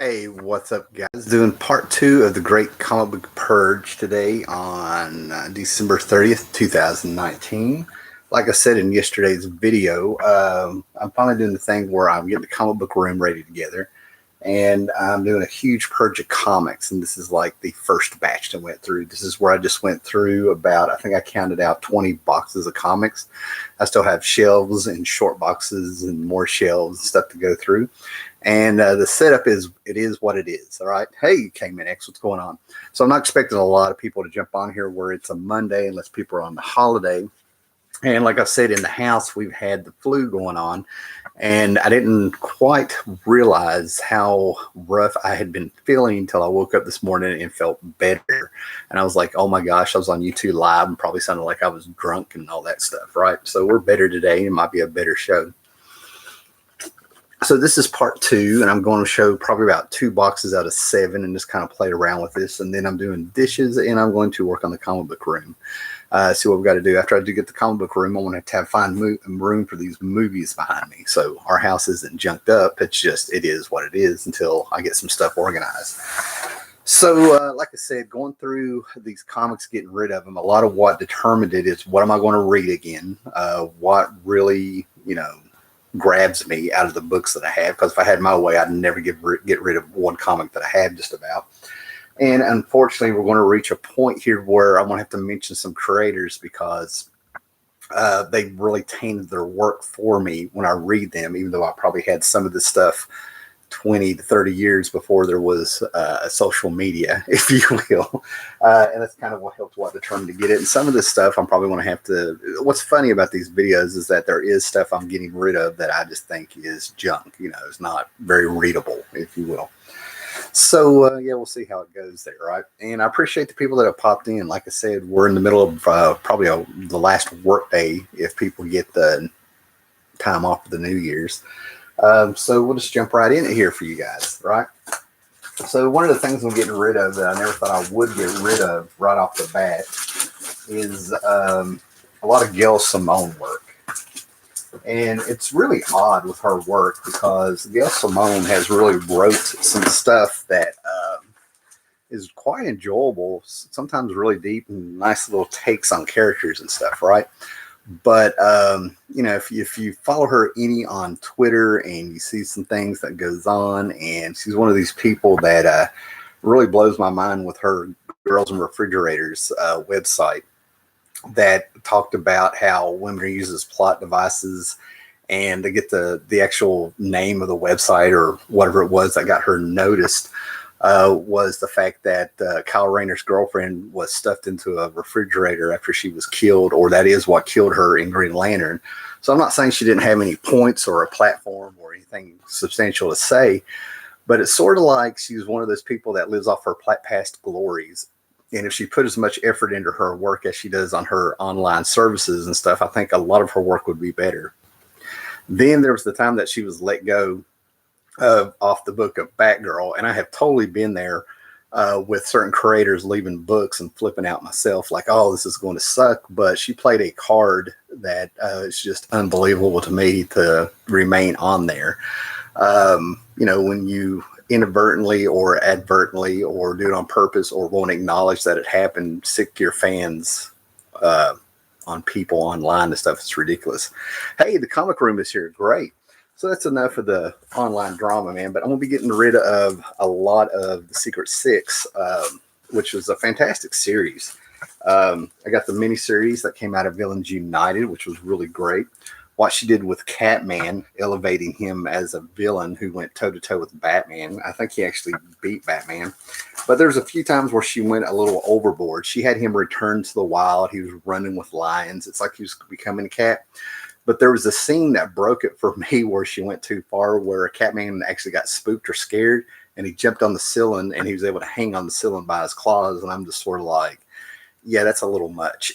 Hey, what's up, guys? Doing part two of the Great Comic Book Purge today on December 30th, 2019. Like I said in yesterday's video, I'm finally doing the thing where I'm getting the comic book room ready together, and I'm doing a huge purge of comics. And this is like the first batch that went through. This is where I just went through about, I think I counted out 20 boxes of comics. I still have shelves and short boxes and more shelves and stuff to go through. And the setup is, it is what it is. All right. Hey, K-Man X, what's going on? So I'm not expecting a lot of people to jump on here where it's a Monday unless people are on the holiday. And like I said, in the house, we've had the flu going on. And I didn't quite realize how rough I had been feeling until I woke up this morning and felt better. And I was like, oh my gosh, I was on YouTube Live and probably sounded like I was drunk and all that stuff. Right. So we're better today. It might be a better show. So this is part two, and I'm going to show probably about 2 boxes out of 7 and just kind of play around with this. And then I'm doing dishes, and I'm going to work on the comic book room. See what we've got to do. After I do get the comic book room, I want to find room for these movies behind me. So our house isn't junked up. It's just, it is what it is until I get some stuff organized. So like I said, going through these comics, getting rid of them, a lot of what determined it is what am I going to read again? What really, grabs me out of the books that I have, because if I had my way, I'd never get rid of one comic that I had just about. And unfortunately, we're going to reach a point here where I'm going to have to mention some creators because they really tainted their work for me when I read them, even though I probably had some of this stuff 20 to 30 years before there was social media, if you will. And that's kind of what helped what determined to get it. And some of this stuff I'm probably going to have to, what's funny about these videos is that there is stuff I'm getting rid of that I just think is junk, it's not very readable, if you will. So yeah, we'll see how it goes there, right? And I appreciate the people that have popped in. Like I said, we're in the middle of probably the last work day if people get the time off of the New Year's. So we'll just jump right in here for you guys, right? So one of the things I'm getting rid of that I never thought I would get rid of right off the bat is a lot of Gail Simone work. And it's really odd with her work because Gail Simone has really wrote some stuff that is quite enjoyable, sometimes really deep and nice little takes on characters and stuff, right? But, if you follow her any on Twitter and you see some things that goes on, and she's one of these people that really blows my mind with her Girls and Refrigerators website that talked about how women uses plot devices, and they get the actual name of the website or whatever it was that got her noticed. Was the fact that Kyle Rayner's girlfriend was stuffed into a refrigerator after she was killed, or that is what killed her in Green Lantern. So I'm not saying she didn't have any points or a platform or anything substantial to say, but it's sort of like she was one of those people that lives off her past glories. And if she put as much effort into her work as she does on her online services and stuff, I think a lot of her work would be better. Then there was the time that she was let go off the book of Batgirl, and I have totally been there with certain creators leaving books and flipping out myself like, oh, this is going to suck. But she played a card that is just unbelievable to me to remain on there. When you inadvertently or advertently or do it on purpose or won't acknowledge that it happened, sick your fans on people online and stuff. It's ridiculous. Hey, the comic room is here. Great. So that's enough of the online drama, man. But I'm going to be getting rid of a lot of the Secret Six, which was a fantastic series. I got the miniseries that came out of Villains United, which was really great. What she did with Catman, elevating him as a villain who went toe-to-toe with Batman. I think he actually beat Batman. But there's a few times where she went a little overboard. She had him return to the wild. He was running with lions. It's like he was becoming a cat. But there was a scene that broke it for me where she went too far, where a Catman actually got spooked or scared, and he jumped on the ceiling, and he was able to hang on the ceiling by his claws. And I'm just sort of like, yeah, that's a little much.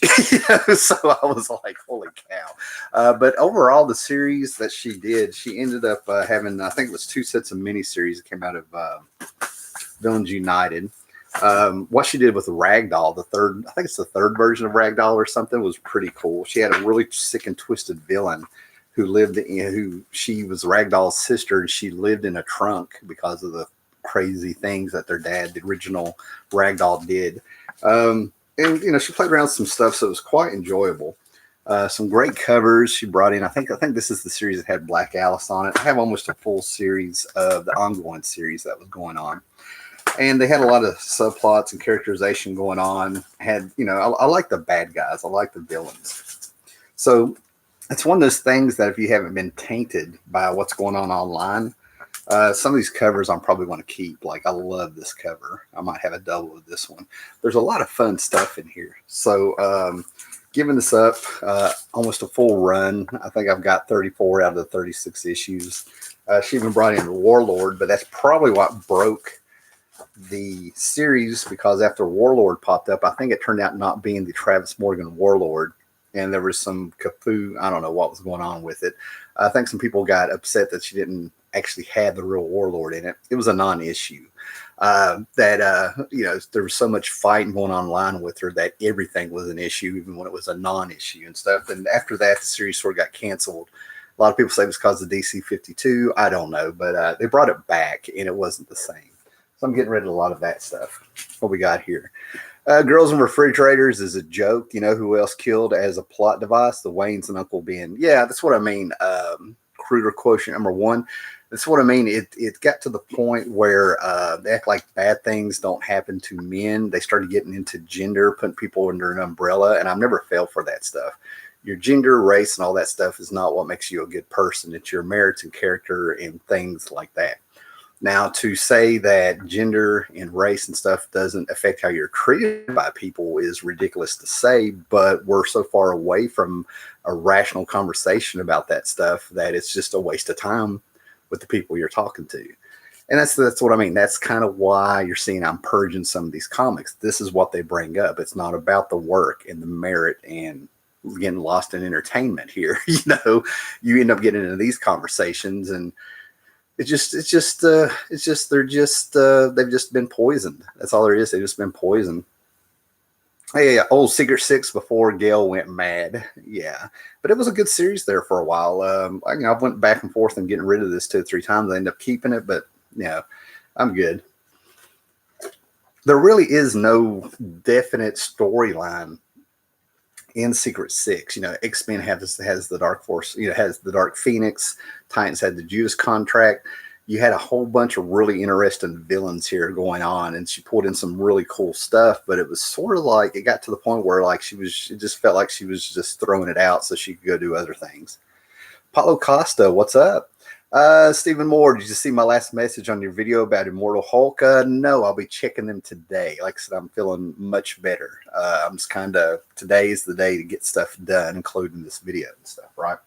So I was like, holy cow. But overall, the series that she did, she ended up having, I think it was 2 sets of miniseries that came out of Villains United. What she did with Ragdoll, I think it's the 3rd version of Ragdoll or something, was pretty cool. She had a really sick and twisted villain who she was Ragdoll's sister, and she lived in a trunk because of the crazy things that their dad, the original Ragdoll, did. And you know, she played around with some stuff, so it was quite enjoyable. Some great covers she brought in. I think this is the series that had Black Alice on it. I have almost a full series of the ongoing series that was going on, and they had a lot of subplots and characterization going on. Had, you know, I like the bad guys, I like the villains. So it's one of those things that if you haven't been tainted by what's going on online, some of these covers I'm probably going to keep. Like, I love this cover. I might have a double of this one. There's a lot of fun stuff in here. So giving this up, almost a full run. I think I've got 34 out of the 36 issues. She even brought in Warlord, but that's probably what broke the series, because after Warlord popped up, I think it turned out not being the Travis Morgan Warlord, and there was some kafoo. I don't know what was going on with it. I think some people got upset that she didn't actually have the real Warlord in it. It was a non-issue. You know, there was so much fighting going on online with her that everything was an issue, even when it was a non-issue and stuff. And after that, the series sort of got canceled. A lot of people say it was because of DC 52. I don't know, but they brought it back, and it wasn't the same. So I'm getting rid of a lot of that stuff. What we got here? Girls in Refrigerators is a joke. You know who else killed as a plot device? The Waynes and Uncle Ben. Yeah, that's what I mean. Kruger quotient number 1. That's what I mean. It got to the point where they act like bad things don't happen to men. They started getting into gender, putting people under an umbrella, and I've never fell for that stuff. Your gender, race, and all that stuff is not what makes you a good person. It's your merits and character and things like that. Now, to say that gender and race and stuff doesn't affect how you're treated by people is ridiculous to say, but we're so far away from a rational conversation about that stuff that it's just a waste of time with the people you're talking to. And that's what I mean. That's kind of why you're seeing I'm purging some of these comics. This is what they bring up. It's not about the work and the merit and getting lost in entertainment here. You know, you end up getting into these conversations, and they've just been poisoned. That's all there is. They've just been poisoned. Hey, old Secret Six before Gail went mad. Yeah, but it was a good series there for a while. I went back and forth and getting rid of this 2 or 3 times. I ended up keeping it, but yeah, I'm good. There really is no definite storyline in Secret Six. You know, X-Men has the Dark Force. You know, has the Dark Phoenix. Titans had the Judas Contract. You had a whole bunch of really interesting villains here going on, and she pulled in some really cool stuff, but it was sort of like, it got to the point where like it just felt like she was just throwing it out so she could go do other things. Paulo Costa, what's up? Stephen Moore, did you see my last message on your video about Immortal Hulk? No, I'll be checking them today. Like I said, I'm feeling much better. I'm just today is the day to get stuff done, including this video and stuff, right?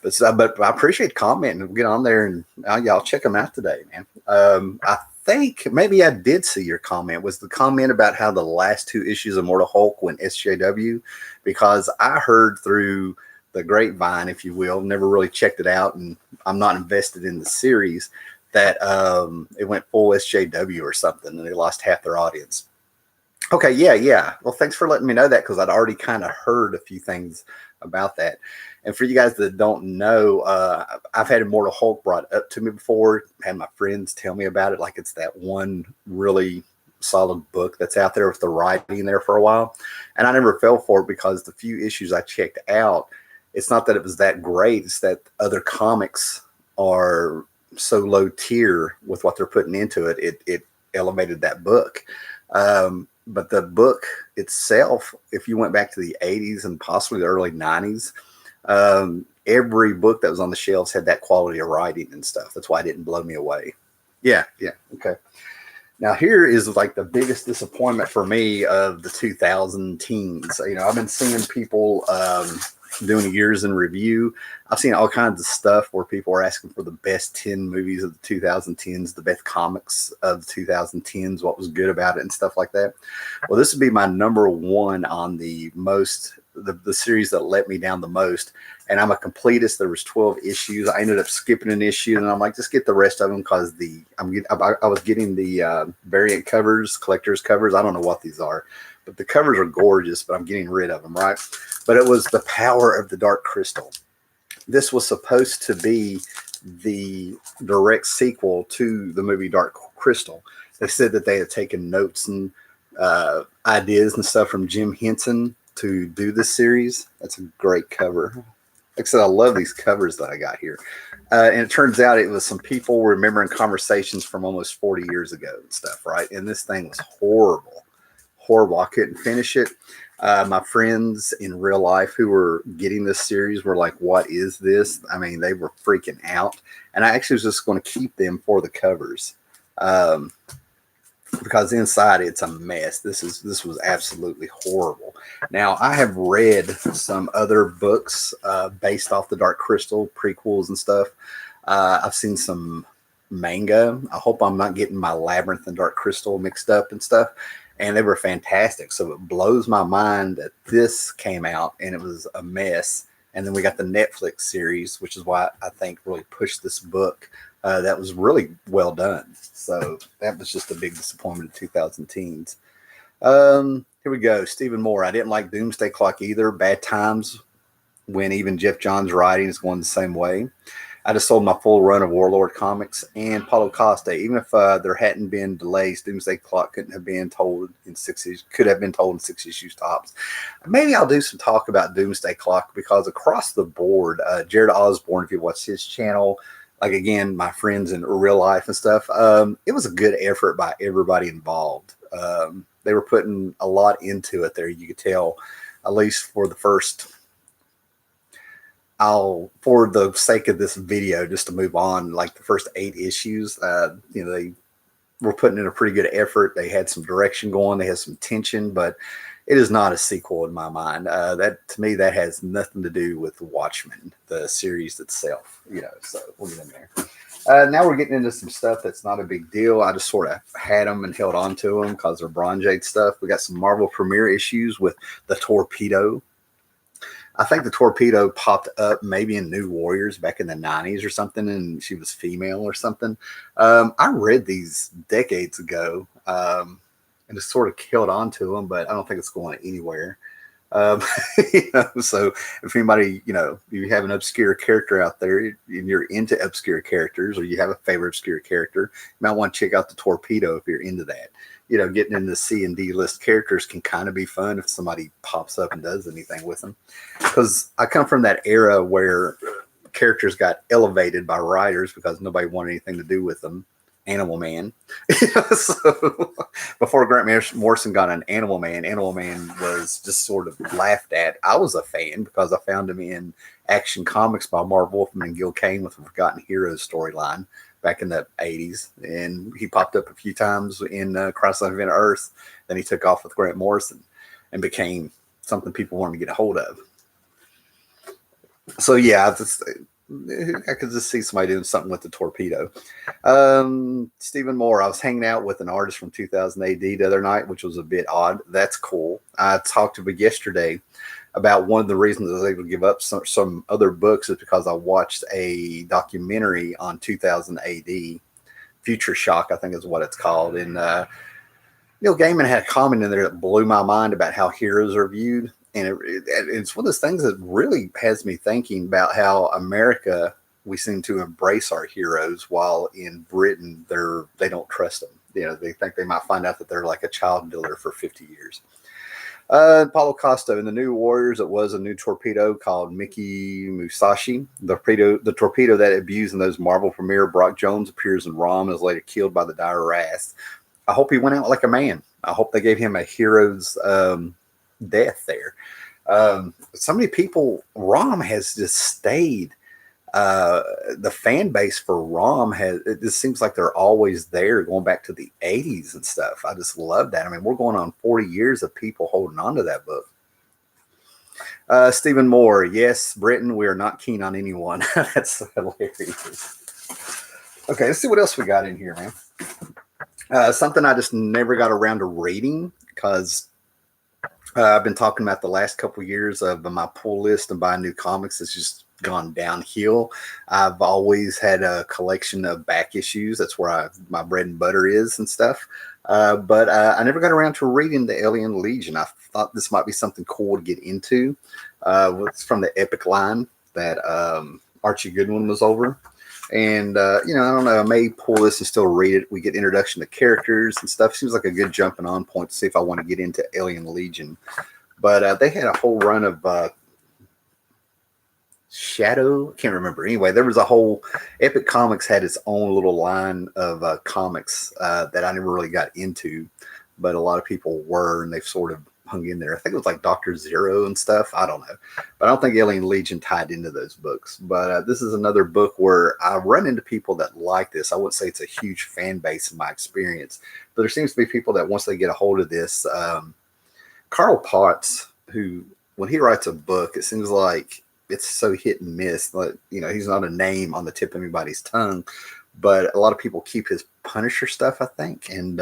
But I appreciate commenting. We'll get on there and y'all check them out today, man. I think maybe I did see your comment. Was the comment about how the last 2 issues of Immortal Hulk went SJW? Because I heard through the grapevine, if you will, never really checked it out, and I'm not invested in the series, that it went full SJW or something, and they lost half their audience. Okay, yeah. Well, thanks for letting me know that, because I'd already kind of heard a few things about that. And for you guys that don't know, I've had Immortal Hulk brought up to me before, had my friends tell me about it, like it's that one really solid book that's out there with the writing there for a while. And I never fell for it, because the few issues I checked out, it's not that it was that great, it's that other comics are so low tier with what they're putting into it. It elevated that book. But the book itself, if you went back to the 80s and possibly the early 90s, every book that was on the shelves had that quality of writing and stuff. That's why it didn't blow me away. Yeah. Okay. Now here is like the biggest disappointment for me of the 2000 teens. You know, I've been seeing people doing years in review. I've seen all kinds of stuff where people are asking for the best 10 movies of the 2010s, the best comics of the 2010s, what was good about it and stuff like that. Well, this would be my number 1 on the series that let me down the most. And I'm a completist. There was 12 issues. I ended up skipping an issue, and I'm like, just get the rest of them, because I was getting the variant covers, collector's covers. I don't know what these are, but the covers are gorgeous, but I'm getting rid of them, right? But it was The Power of the Dark Crystal. This was supposed to be the direct sequel to the movie Dark Crystal. They said that they had taken notes and ideas and stuff from Jim Henson to do this series. That's a great cover. Like I said, I love these covers that I got here. And it turns out it was some people remembering conversations from almost 40 years ago and stuff, right? And this thing was horrible. Horrible. I couldn't finish it. My friends in real life who were getting this series were like, what is this? I mean, they were freaking out. And I actually was just going to keep them for the covers. Because inside it's a mess. This was absolutely horrible. Now, I have read some other books based off the Dark Crystal prequels and stuff. I've seen some manga. I hope I'm not getting my Labyrinth and Dark Crystal mixed up and stuff. And they were fantastic. So it blows my mind that this came out and it was a mess. And then we got the Netflix series, which is why I think really pushed this book. That was really well done. So that was just a big disappointment in 2010s. Here we go. Stephen Moore. I didn't like Doomsday Clock either. Bad times when even Jeff Johns' writing is going the same way. I just sold my full run of Warlord comics. And Paulo Costa. Even if there hadn't been delays, Doomsday Clock couldn't have been told in 6 issues. Could have been told in 6 issues tops. Maybe I'll do some talk about Doomsday Clock because across the board, Jared Osborne, if you watch his channel, like, again, my friends in real life and stuff, it was a good effort by everybody involved. They were putting a lot into it there. You could tell, at least for the first, for the sake of this video, just to move on, like the first 8 issues, they were putting in a pretty good effort. They had some direction going. They had some tension, but it is not a sequel in my mind. That, to me, that has nothing to do with Watchmen, the series itself. So we'll get in there. Now we're getting into some stuff that's not a big deal. I just sort of had them and held on to them because they're Bronze Age stuff. We got some Marvel Premiere issues with the Torpedo. I think the Torpedo popped up maybe in New Warriors back in the 90s or something, and she was female or something. I read these decades ago. And just sort of held on to them, but I don't think it's going anywhere. So if anybody, you have an obscure character out there and you're into obscure characters, or you have a favorite obscure character, you might want to check out the Torpedo if you're into that. Getting into C and D list characters can kind of be fun if somebody pops up and does anything with them. Because I come from that era where characters got elevated by writers because nobody wanted anything to do with them. Animal Man. So before Grant Morrison got an Animal Man was just sort of laughed at. I was a fan because I found him in Action Comics by Marv Wolfman and Gil Kane with the Forgotten Heroes storyline back in the 80s. And he popped up a few times in Crisis on Infinite Earth. Then he took off with Grant Morrison and became something people wanted to get a hold of. So yeah, I could just see somebody doing something with the Torpedo. Stephen Moore. I was hanging out with an artist from 2000 AD the other night, which was a bit odd. That's cool. I talked to him yesterday about one of the reasons I was able to give up some other books is because I watched a documentary on 2000 AD, Future Shock, I think is what it's called. And Neil Gaiman had a comment in there that blew my mind about how heroes are viewed. And it's one of those things that really has me thinking about how America, we seem to embrace our heroes, while in Britain, they don't trust them. They think they might find out that they're like a child dealer for 50 years. Paulo Costa. In the New Warriors, it was a new Torpedo called Miki Musashi. The torpedo that abused in those Marvel premiere, Brock Jones, appears in Rom and is later killed by the Dire Wrath. I hope he went out like a man. I hope they gave him a hero's death there. So many people, Rom has just stayed. The fan base for Rom it just seems like they're always there, going back to the 80s and stuff. I just love that. I mean, we're going on 40 years of people holding on to that book. Stephen Moore. Yes, Britain, we are not keen on anyone. That's hilarious. Okay, let's see what else we got in here, man. Something I just never got around to reading because I've been talking about the last couple of years of my pull list and buying new comics. It's just gone downhill. I've always had a collection of back issues. That's where my bread and butter is and stuff. But I never got around to reading the Alien Legion. I thought this might be something cool to get into. It's from the Epic line that Archie Goodwin was over. And, you know, I don't know, I may pull this and still read it. We get introduction to characters and stuff. Seems like a good jumping on point to see if I want to get into Alien Legion. But they had a whole run of Shadow. I can't remember. Anyway, there was a whole Epic Comics had its own little line of comics that I never really got into, but a lot of people were, and they've sort of hung in there. I think it was like Dr. Zero and stuff. I don't know. But I don't think Alien Legion tied into those books. But this is another book where I run into people that like this. I wouldn't say it's a huge fan base in my experience, but there seems to be people that once they get a hold of this, Carl Potts, who when he writes a book, it seems like it's so hit and miss. Like, you know, he's not a name on the tip of anybody's tongue, but a lot of people keep his Punisher stuff, I think, and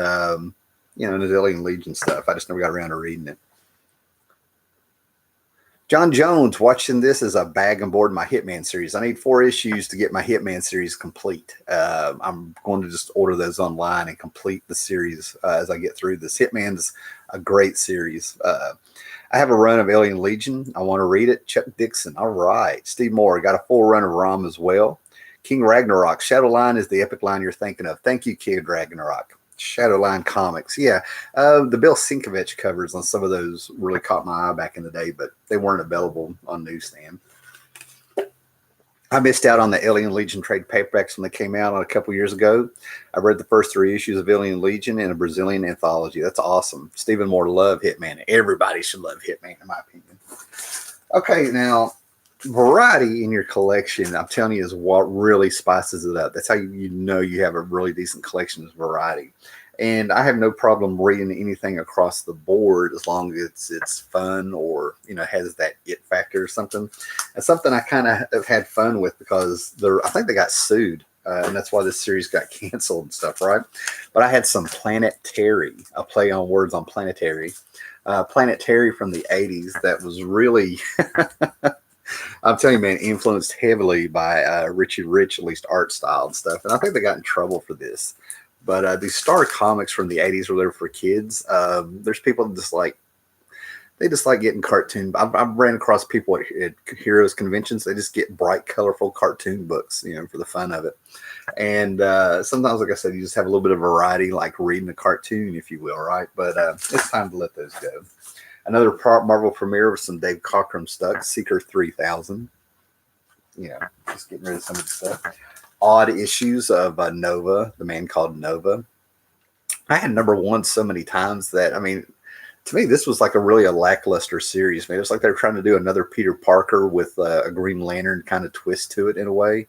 you know, the Alien Legion stuff. I just never got around to reading it. John Jones, watching this as a bag and board my Hitman series. I need 4 issues to get my Hitman series complete. I'm going to just order those online and complete the series as I get through this. Hitman's a great series. I have a run of Alien Legion. I want to read it. Chuck Dixon. All right. Steve Moore. Got a full run of ROM as well. King Ragnarok. Shadowline is the epic line you're thinking of. Thank you, King Ragnarok. Shadowline Comics. Yeah. The Bill Sienkiewicz covers on some of those really caught my eye back in the day, but they weren't available on newsstand. I missed out on the Alien Legion trade paperbacks when they came out a couple years ago. I read the first 3 issues of Alien Legion in a Brazilian anthology. That's awesome. Stephen Moore loved Hitman. Everybody should love Hitman, in my opinion. Okay, now, variety in your collection, I'm telling you, is what really spices it up. That's how you know you have a really decent collection is variety. And I have no problem reading anything across the board as long as it's fun or, you know, has that it factor or something. And something I kind of have had fun with because I think they got sued. And that's why this series got canceled and stuff, right? But I had some Planet Terry, a play on words on planetary. Planet Terry from the 80s that was really, I'm telling you, man, influenced heavily by Richie Rich, at least art style and stuff. And I think they got in trouble for this. But these Star comics from the 80s were there for kids. There's people that they just like getting cartoon. I've ran across people at Heroes conventions. They just get bright, colorful cartoon books, you know, for the fun of it. And sometimes, like I said, you just have a little bit of variety, like reading a cartoon, if you will, right? But it's time to let those go. Another Marvel premiere with some Dave Cockrum stuff, Seeker 3000. You know, just getting rid of some of the stuff. Odd issues of Nova, The Man Called Nova. I had #1 so many times that, I mean, to me, this was like a lackluster series. Man, it was like they were trying to do another Peter Parker with a Green Lantern kind of twist to it in a way.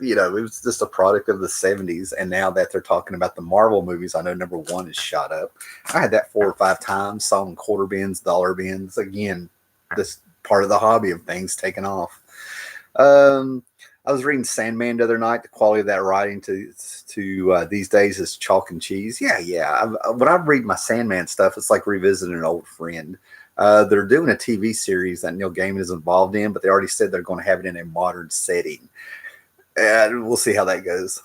You know, it was just a product of the 70s. And now that they're talking about the Marvel movies, I know #1 is shot up. I had that 4 or 5 times, saw them quarter bins, dollar bins. Again, this part of the hobby of things taking off. I was reading Sandman the other night. The quality of that writing to these days is chalk and cheese. Yeah. When I read my Sandman stuff, it's like revisiting an old friend. They're doing a TV series that Neil Gaiman is involved in, but they already said they're going to have it in a modern setting. And we'll see how that goes.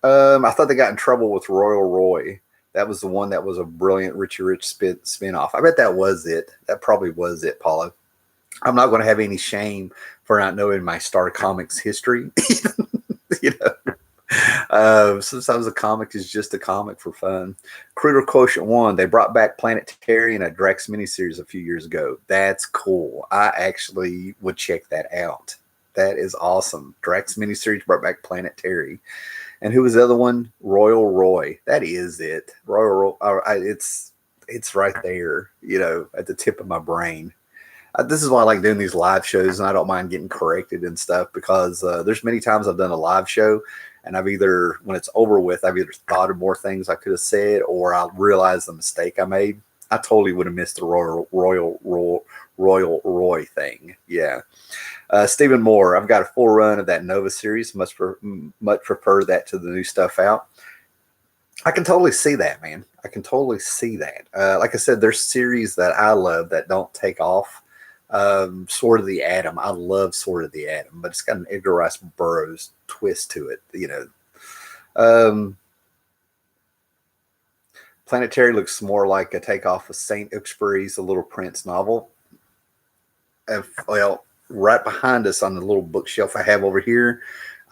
I thought they got in trouble with Royal Roy. That was the one that was a brilliant Richie Rich spin-off. I bet that was it. That probably was it, Paula. I'm not going to have any shame for not knowing my Star Comics history. You know, sometimes a comic is just a comic for fun. Critter Quotient 1, they brought back Planet Terry in a Drax miniseries a few years ago. That's cool. I actually would check that out. That is awesome. Drax miniseries brought back Planet Terry. And who was the other one? Royal Roy. That is it. Royal Roy. It's right there, you know, at the tip of my brain. This is why I like doing these live shows, and I don't mind getting corrected and stuff because there's many times I've done a live show, and when it's over with, I've either thought of more things I could have said, or I realized the mistake I made. I totally would have missed the Royal Roy thing. Yeah. Stephen Moore, I've got a full run of that Nova series. Much prefer that to the new stuff out. I can totally see that, man. I can totally see that. Like I said, there's series that I love that don't take off. Sword of the Atom. I love Sword of the Atom, but it's got an Edgar Rice Burroughs twist to it, you know. Planetary looks more like a takeoff of Saint Exupéry's The Little Prince novel. Well, right behind us on the little bookshelf I have over here,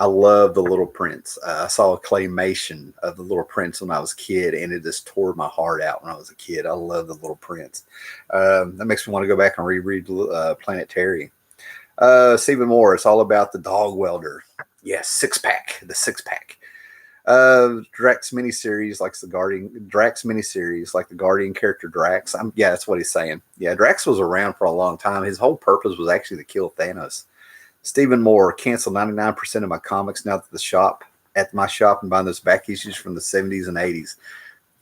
I love The Little Prince. I saw a claymation of The Little Prince when I was a kid, and it just tore my heart out when I was a kid. I love The Little Prince. That makes me want to go back and reread Planet Terry. Stephen Moore, it's all about the dog welder. Yes, the six pack. Drax miniseries like the Guardian character Drax. Yeah, that's what he's saying. Yeah, Drax was around for a long time. His whole purpose was actually to kill Thanos. Stephen Moore, cancel 99% of my comics now at my shop and buying those back issues from the 70s and 80s.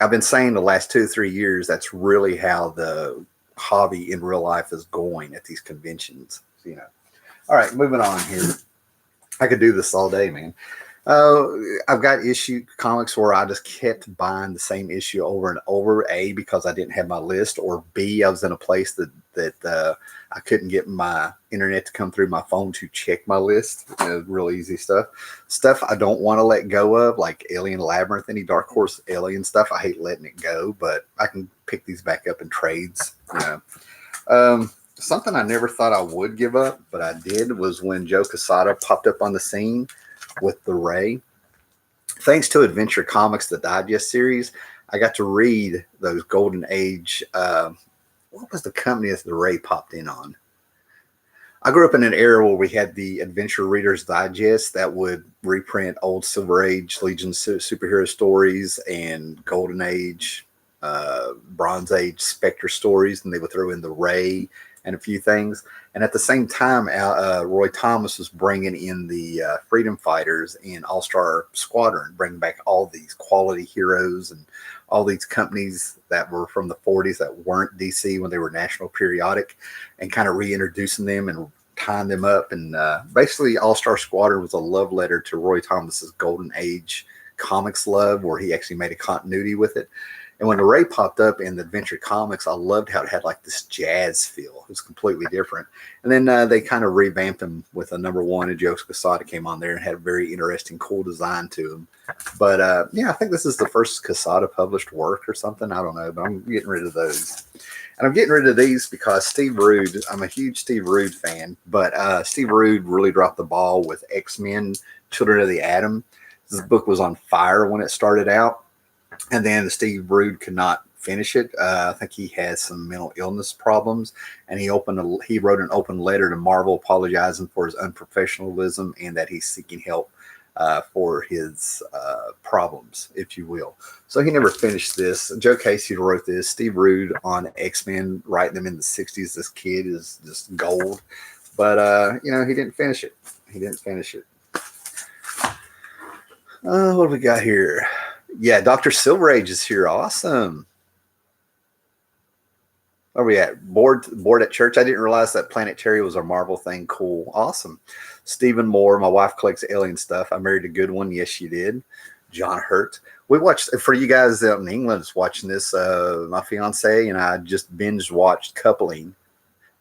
I've been saying the last 2 or 3 years that's really how the hobby in real life is going at these conventions. All right, moving on here. I could do this all day, man. I've got issue comics where I just kept buying the same issue over and over. A, because I didn't have my list, or B, I was in a place that I couldn't get my internet to come through my phone to check my list. Real easy stuff. Stuff I don't want to let go of, like Alien Labyrinth, any Dark Horse Alien stuff. I hate letting it go, but I can pick these back up in trades. Something I never thought I would give up, but I did, was when Joe Quesada popped up on the scene with the Ray. Thanks to Adventure Comics, the Digest series, I got to read those Golden Age. What was the company that the Ray popped in on? I grew up in an era where we had the Adventure Reader's Digest that would reprint old Silver Age Legion superhero stories and Golden Age, Bronze Age Spectre stories, and they would throw in the Ray and a few things. And at the same time, Roy Thomas was bringing in the Freedom Fighters and All-Star Squadron, bringing back all these quality heroes and all these companies that were from the 40s that weren't DC when they were National Periodic, and kind of reintroducing them and tying them up. And basically, All-Star Squadron was a love letter to Roy Thomas's Golden Age comics love, where he actually made a continuity with it. And when the Ray popped up in the Adventure Comics, I loved how it had like this jazz feel. It was completely different. And then they kind of revamped him with a #1, and Joe Quesada came on there and had a very interesting, cool design to him. But I think this is the first Quesada published work or something. I don't know, but I'm getting rid of those. And I'm getting rid of these because Steve Rude, I'm a huge Steve Rude fan, but Steve Rude really dropped the ball with X-Men, Children of the Atom. This book was on fire when it started out. And then Steve Rude could not finish it. I think he had some mental illness problems, and he wrote an open letter to Marvel apologizing for his unprofessionalism and that he's seeking help for his problems, if you will. So he never finished this. Joe Casey wrote this. Steve Rude on X-Men, writing them in the 60s. This kid is just gold. But, he didn't finish it. What do we got here? Yeah, Dr. Silver Age is here. Awesome. Where are we at? Bored at church. I didn't realize that Planet Terry was our Marvel thing. Cool. Awesome. Stephen Moore. My wife collects alien stuff. I married a good one. Yes, you did. John Hurt. We watched, for you guys out in England that's watching this, my fiance and I just binge watched Coupling.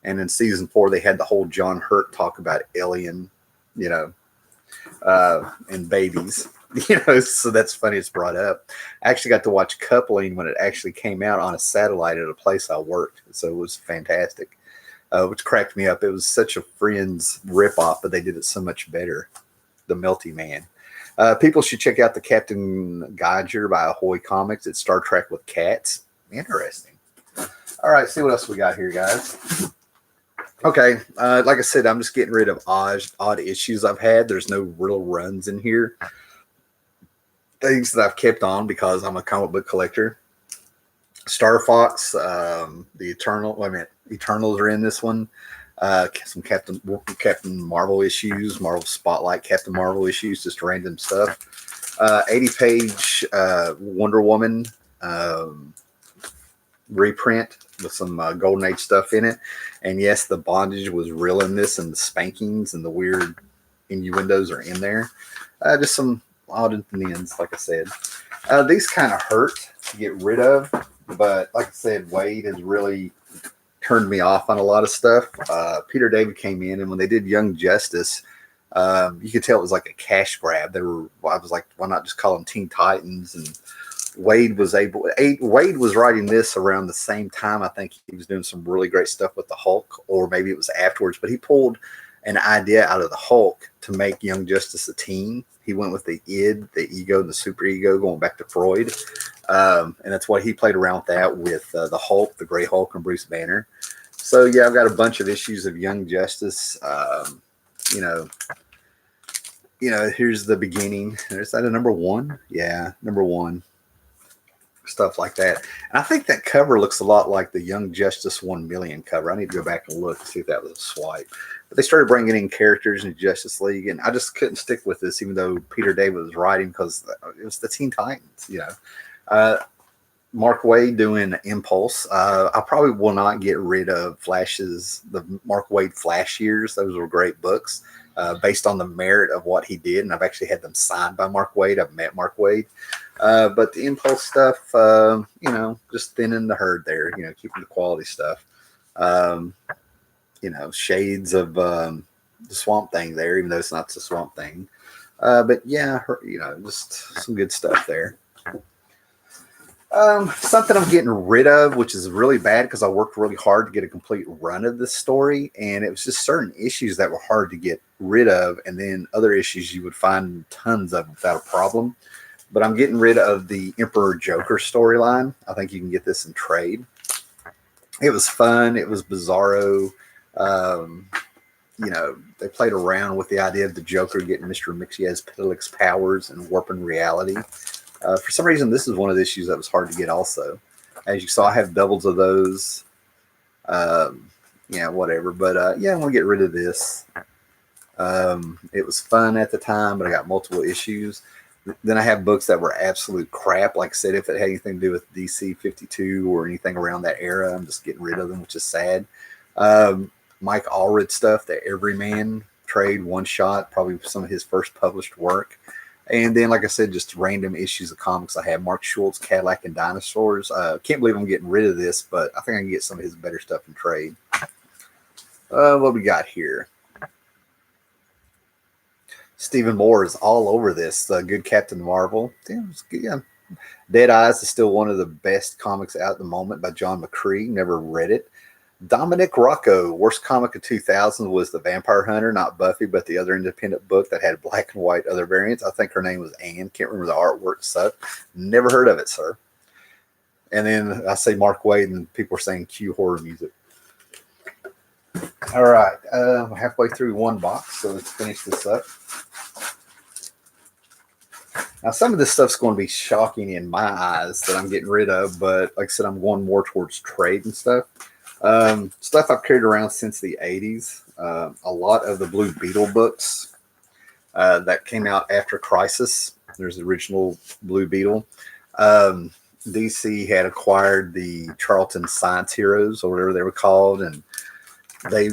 And in season 4, they had the whole John Hurt talk about alien, and babies. So that's funny it's brought up. I actually got to watch Coupling when it actually came out on a satellite at a place I worked. So it was fantastic, which cracked me up. It was such a Friends ripoff, but they did it so much better. The Melty Man. People should check out the Captain Geiger by Ahoy Comics. It's Star Trek with cats. Interesting. All right, see what else we got here, guys. Okay, like I said, I'm just getting rid of odd issues I've had. There's no real runs in here. Things that I've kept on because I'm a comic book collector. Star Fox, the Eternals are in this one. Some Captain Marvel issues, Marvel Spotlight Captain Marvel issues, just random stuff. 80-page Wonder Woman reprint with some Golden Age stuff in it. And yes, the bondage was real in this, and the spankings and the weird innuendos are in there. Just some odd and ends, like I said. These kind of hurt to get rid of, but like I said, Wade has really turned me off on a lot of stuff. Peter David came in, and when they did Young Justice, you could tell it was like a cash grab. I was like, why not just call them Teen Titans? And Wade was writing this around the same time. I think he was doing some really great stuff with the Hulk, or maybe it was afterwards, but he pulled an idea out of the Hulk to make Young Justice a teen. He went with the id, the ego, and the superego, going back to Freud. And that's what he played around with that with the Hulk, the Gray Hulk, and Bruce Banner. So, yeah, I've got a bunch of issues of Young Justice. You know, here's the beginning. Is that a number one? Yeah, number one. Stuff like that. And I think that cover looks a lot like the Young Justice 1 million cover. I need to go back and look to see if that was a swipe. But they started bringing in characters in Justice League, and I just couldn't stick with this, even though Peter David was writing, because it was the Teen Titans, Mark Waid doing Impulse. I probably will not get rid of the Mark Waid Flash years. Those were great books based on the merit of what he did, and I've actually had them signed by Mark Waid. I've met Mark Waid. But the Impulse stuff, just thinning the herd there, keeping the quality stuff. Shades of the Swamp Thing there, even though it's not the Swamp Thing. But yeah, just some good stuff there. Something I'm getting rid of, which is really bad because I worked really hard to get a complete run of this story, and it was just certain issues that were hard to get rid of, and then other issues you would find tons of without a problem. But I'm getting rid of the Emperor Joker storyline. I think you can get this in trade. It was fun. It was bizarro. They played around with the idea of the Joker getting Mr. Mxyzptlk's powers and warping reality. For some reason, this is one of the issues that was hard to get also. As you saw, I have doubles of those. Whatever. But, I'm going to get rid of this. It was fun at the time, but I got multiple issues. Then I have books that were absolute crap. Like I said, if it had anything to do with DC 52 or anything around that era, I'm just getting rid of them, which is sad. Mike Allred stuff, the Everyman trade, one shot, probably some of his first published work. And then, like I said, just random issues of comics. I have Mark Schultz, Cadillac, and Dinosaurs. Can't believe I'm getting rid of this, but I think I can get some of his better stuff in trade. What we got here? Stephen Moore is all over this. Good Captain Marvel. Yeah. Dead Eyes is still one of the best comics out at the moment by John McCree. Never read it. Dominic Rocco, worst comic of 2000 was The Vampire Hunter, not Buffy, but the other independent book that had black and white other variants. I think her name was Anne. Can't remember the artwork stuff. Never heard of it, sir. And then I say Mark Waid, and people are saying cue horror music. All right. Halfway through one box, so let's finish this up. Now, some of this stuff's going to be shocking in my eyes that I'm getting rid of, but like I said, I'm going more towards trade and stuff. Stuff I've carried around since the 80s. A lot of the Blue Beetle books that came out after Crisis. There's the original Blue Beetle. DC had acquired the Charlton Science Heroes, or whatever they were called, and they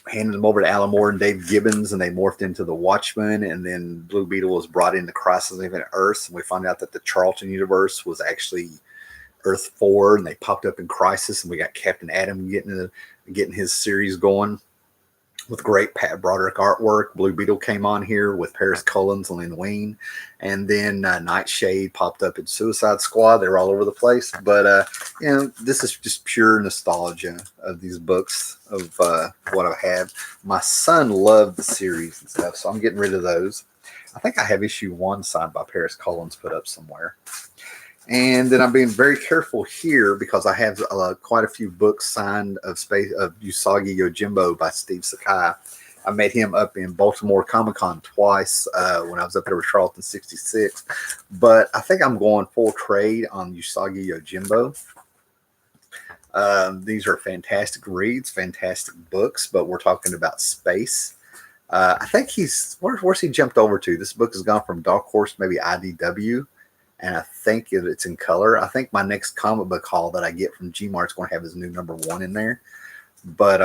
handed them over to Alan Moore and Dave Gibbons, and they morphed into the Watchmen, and then Blue Beetle was brought into Crisis on Infinite Earths, and we found out that the Charlton universe was actually Earth 4, and they popped up in Crisis, and we got Captain Atom getting his series going with great Pat Broderick artwork. Blue Beetle came on here with Paris Cullins and Lynn Wein, and then Nightshade popped up in Suicide Squad. They were all over the place, but this is just pure nostalgia of these books of what I have. My son loved the series and stuff, so I'm getting rid of those. I think I have issue 1 signed by Paris Cullins put up somewhere. And then I'm being very careful here because I have quite a few books signed of Usagi Yojimbo by Steve Sakai. I met him up in Baltimore Comic-Con twice when I was up there with Charlton 66. But I think I'm going full trade on Usagi Yojimbo. These are fantastic reads, fantastic books, but we're talking about space. I think where's he jumped over to? This book has gone from Dark Horse, maybe IDW. And I think it's in color. I think my next comic book haul that I get from Gmart is going to have his new number 1 in there. But,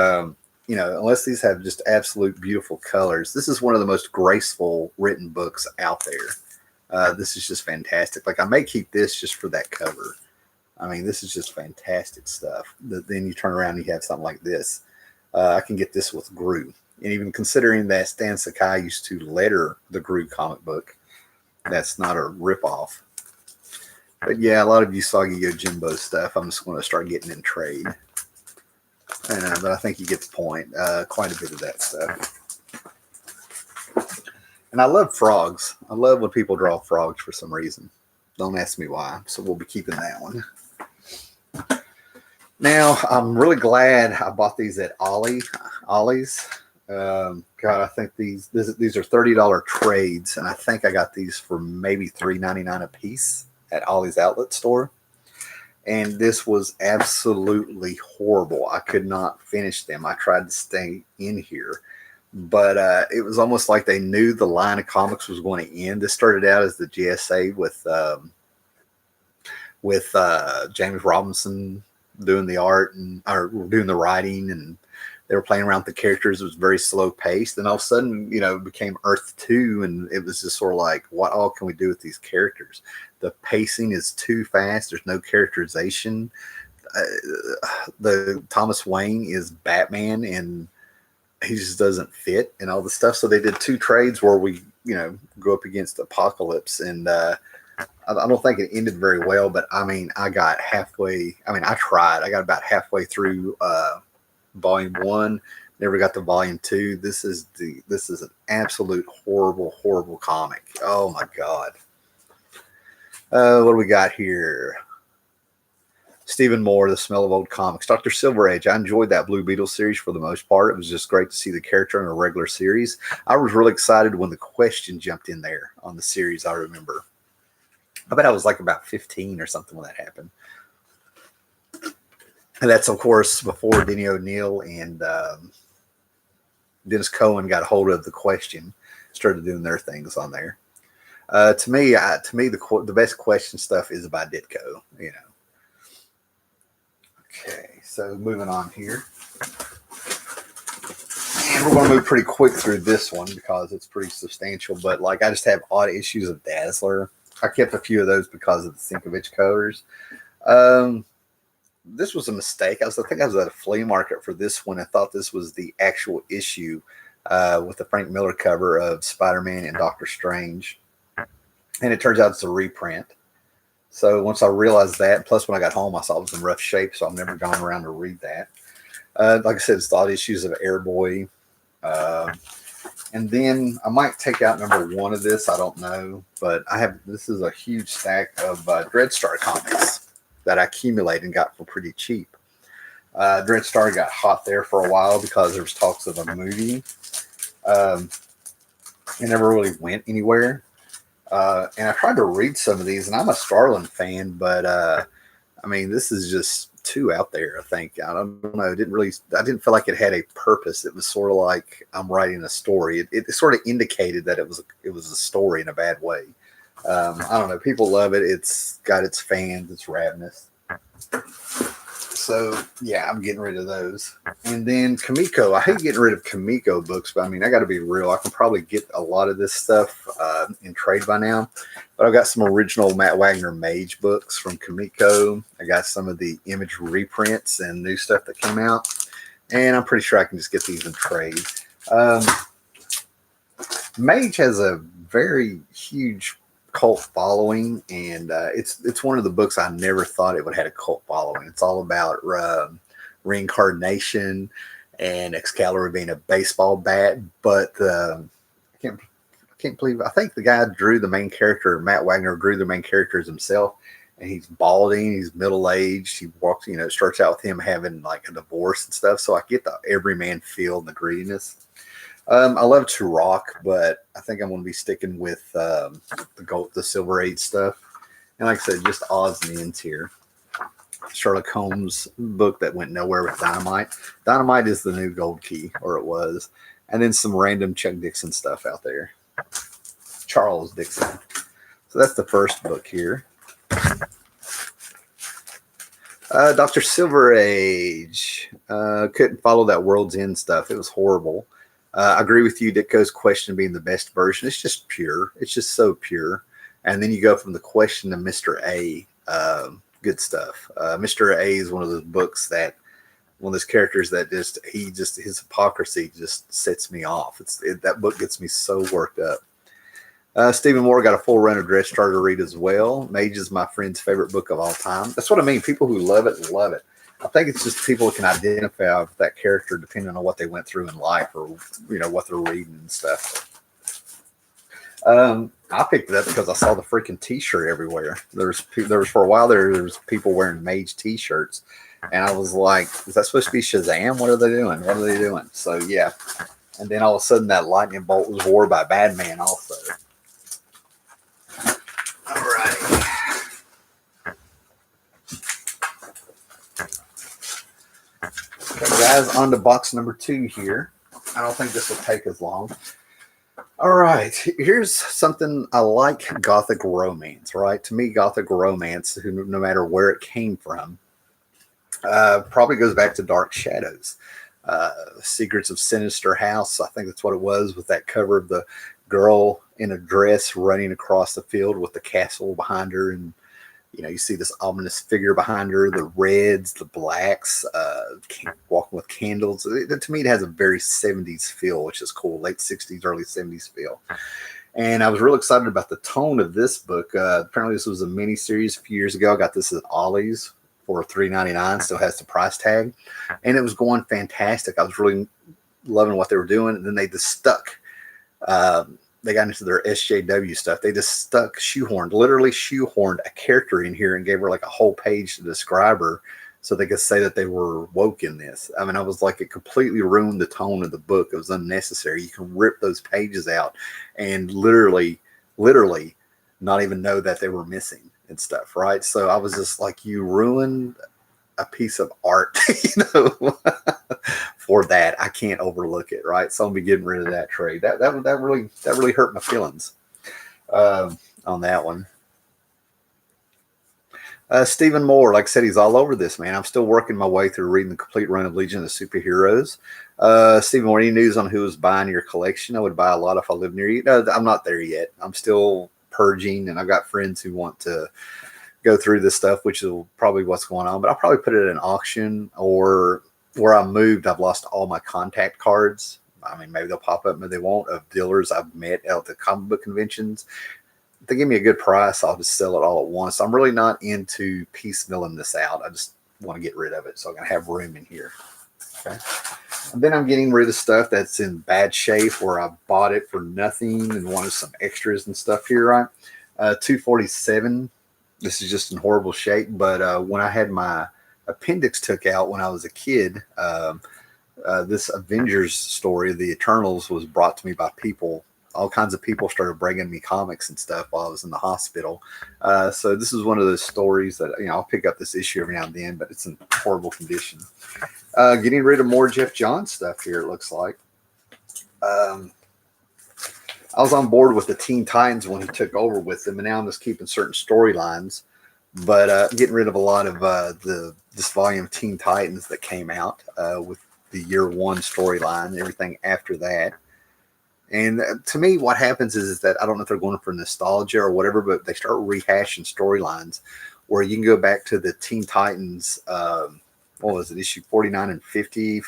unless these have just absolute beautiful colors, this is one of the most graceful written books out there. This is just fantastic. Like, I may keep this just for that cover. I mean, this is just fantastic stuff. Then you turn around and you have something like this. I can get this with Gru. And even considering that Stan Sakai used to letter the Gru comic book, that's not a ripoff. But yeah, a lot of Usagi Yojimbo stuff I'm just going to start getting in trade. But I think you get the point. Quite a bit of that stuff. And I love frogs. I love when people draw frogs for some reason. Don't ask me why. So we'll be keeping that one. Now, I'm really glad I bought these at Ollie's. God, I think these are $30 trades, and I think I got these for maybe $3.99 a piece at Ollie's outlet store. And this was absolutely horrible. I could not finish them. I tried to stay in here, but it was almost like they knew the line of comics was going to end. This started out as the GSA with James Robinson doing the art or doing the writing, and they were playing around with the characters. It was very slow paced. And all of a sudden, it became Earth 2, and it was just sort of like, what all can we do with these characters? The pacing is too fast. There's no characterization. The Thomas Wayne is Batman, and he just doesn't fit and all the stuff. So they did 2 trades where we, go up against Apocalypse, and I don't think it ended very well, but I got halfway. I tried. I got about halfway through volume 1. Never got to volume 2. This is an absolute horrible comic. Oh my God. What do we got here? Stephen Moore, The Smell of Old Comics. Dr. Silver Age. I enjoyed that Blue Beetle series for the most part. It was just great to see the character in a regular series. I was really excited when the question jumped in there on the series, I remember. I bet I was like about 15 or something when that happened. And that's, of course, before Denny O'Neil and Dennis Cohen got a hold of the question, started doing their things on there. To me, the best question stuff is by Ditko. Okay, so moving on here. And we're going to move pretty quick through this one because it's pretty substantial. But I just have odd issues of Dazzler. I kept a few of those because of the Sinkovich covers. This was a mistake. I think I was at a flea market for this one. I thought this was the actual issue with the Frank Miller cover of Spider-Man and Doctor Strange. And it turns out it's a reprint. So once I realized that, plus when I got home, I saw it was in rough shape, so I've never gone around to read that. Like I said, it's the odd issues of Airboy. And then I might take out number 1 of this. I don't know. But this is a huge stack of Dreadstar comics that I accumulated and got for pretty cheap. Dreadstar got hot there for a while because there was talks of a movie. It never really went anywhere. And I tried to read some of these, and I'm a Starlin fan, but this is just too out there. I think I don't know. I didn't feel like it had a purpose. It was sort of like I'm writing a story. It sort of indicated that it was a story in a bad way. I don't know. People love it. It's got its fans. It's ravenous. So yeah, I'm getting rid of those. And then Kamiko. I hate getting rid of Kamiko books, but I got to be real. I can probably get a lot of this stuff in trade by now. But I've got some original Matt Wagner Mage books from Kamiko. I got some of the Image reprints and new stuff that came out. And I'm pretty sure I can just get these in trade. Mage has a very huge cult following, and it's one of the books I never thought it would have a cult following. It's all about reincarnation and Excalibur being a baseball bat, but I can't believe, I think the guy drew the main character, Matt Wagner drew the main characters himself, and he's balding, he's middle-aged, he walks, it starts out with him having like a divorce and stuff, so I get the everyman feel and the grittiness. I love to rock, but I think I'm going to be sticking with the Silver Age stuff. And like I said, just odds and ends here. Sherlock Holmes book that went nowhere with Dynamite. Dynamite is the new gold key, or it was. And then some random Chuck Dixon stuff out there. Charles Dixon. So that's the first book here. Dr. Silver Age. Couldn't follow that World's End stuff. It was horrible. I agree with you, Ditko's question being the best version. It's just pure. It's just so pure. And then you go from the question to Mr. A. Good stuff. Mr. A is one of those books that, one of those characters that his hypocrisy just sets me off. That book gets me so worked up. Stephen Moore got a full run of Dreadstar to read as well. Mage is my friend's favorite book of all time. That's what I mean. People who love it, love it. I think it's just people can identify with that character depending on what they went through in life or, what they're reading and stuff. I picked it up because I saw the freaking T-shirt everywhere. There was for a while there was people wearing Mage T-shirts, and I was like, "Is that supposed to be Shazam? What are they doing? What are they doing?" So yeah, and then all of a sudden that lightning bolt was wore by Batman also. All right. Okay, guys, on to box number 2 here. I don't think this will take as long. All right, here's something I like: Gothic romance, right? To me, Gothic romance, no matter where it came from, probably goes back to Dark Shadows. Secrets of Sinister House, I think that's what it was, with that cover of the girl in a dress running across the field with the castle behind her, and you see this ominous figure behind her, the reds, the blacks, walking with candles. To me, it has a very 70s feel, which is cool. Late 60s, early 70s feel. And I was real excited about the tone of this book. Apparently, this was a mini series a few years ago. I got this at Ollie's for $3.99. Still has the price tag. And it was going fantastic. I was really loving what they were doing. And then they just stuck. They got into their SJW stuff. They just literally shoehorned a character in here and gave her like a whole page to describe her so they could say that they were woke in this. I mean, I was like, it completely ruined the tone of the book. It was unnecessary. You can rip those pages out and literally not even know that they were missing and stuff, right? So I was just like, you ruined a piece of art, for that. I can't overlook it, right? So I'll be getting rid of that trade. That really hurt my feelings on that one. Stephen Moore, like I said, he's all over this, man. I'm still working my way through reading the complete run of Legion of Superheroes. Stephen Moore, any news on who is buying your collection? I would buy a lot if I lived near you. No, I'm not there yet. I'm still purging, and I've got friends who want to go through this stuff, which is probably what's going on. But I'll probably put it at an auction, or where I moved, I've lost all my contact cards. I mean, maybe they'll pop up, maybe they won't, of dealers I've met at the comic book conventions. If they give me a good price, I'll just sell it all at once. I'm really not into piecemealing this out. I just want to get rid of it so I can have room in here. Okay. And then I'm getting rid of stuff that's in bad shape, where I bought it for nothing and wanted some extras and stuff here, right? 247. This is just in horrible shape, but when I had my appendix took out when I was a kid, this Avengers story, the Eternals, was brought to me by people. All kinds of people started bringing me comics and stuff while I was in the hospital. So this is one of those stories that, I'll pick up this issue every now and then, but it's in horrible condition. Getting rid of more Jeff Johns stuff here, it looks like. I was on board with the Teen Titans when he took over with them, and now I'm just keeping certain storylines, but getting rid of a lot of this volume of Teen Titans that came out with the year 1 storyline and everything after that. And to me, what happens is that I don't know if they're going for nostalgia or whatever, but they start rehashing storylines where you can go back to the Teen Titans, what was it, issue 49 and 50,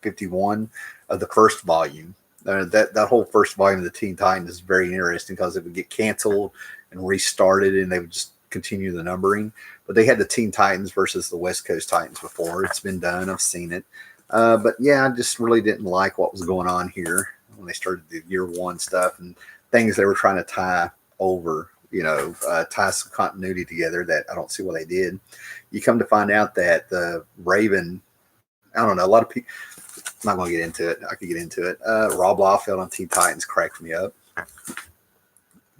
51 of the first volume. That whole first volume of the Teen Titans is very interesting because it would get canceled and restarted, and they would just continue the numbering. But they had the Teen Titans versus the West Coast Titans before. It's been done. I've seen it. But yeah, I just really didn't like what was going on here when they started the year 1 stuff and things they were trying to tie over, tie some continuity together that I don't see what they did. You come to find out that the Raven, I don't know, a lot of people, I'm not going to get into it. I could get into it. Rob Liefeld on Teen Titans cracked me up.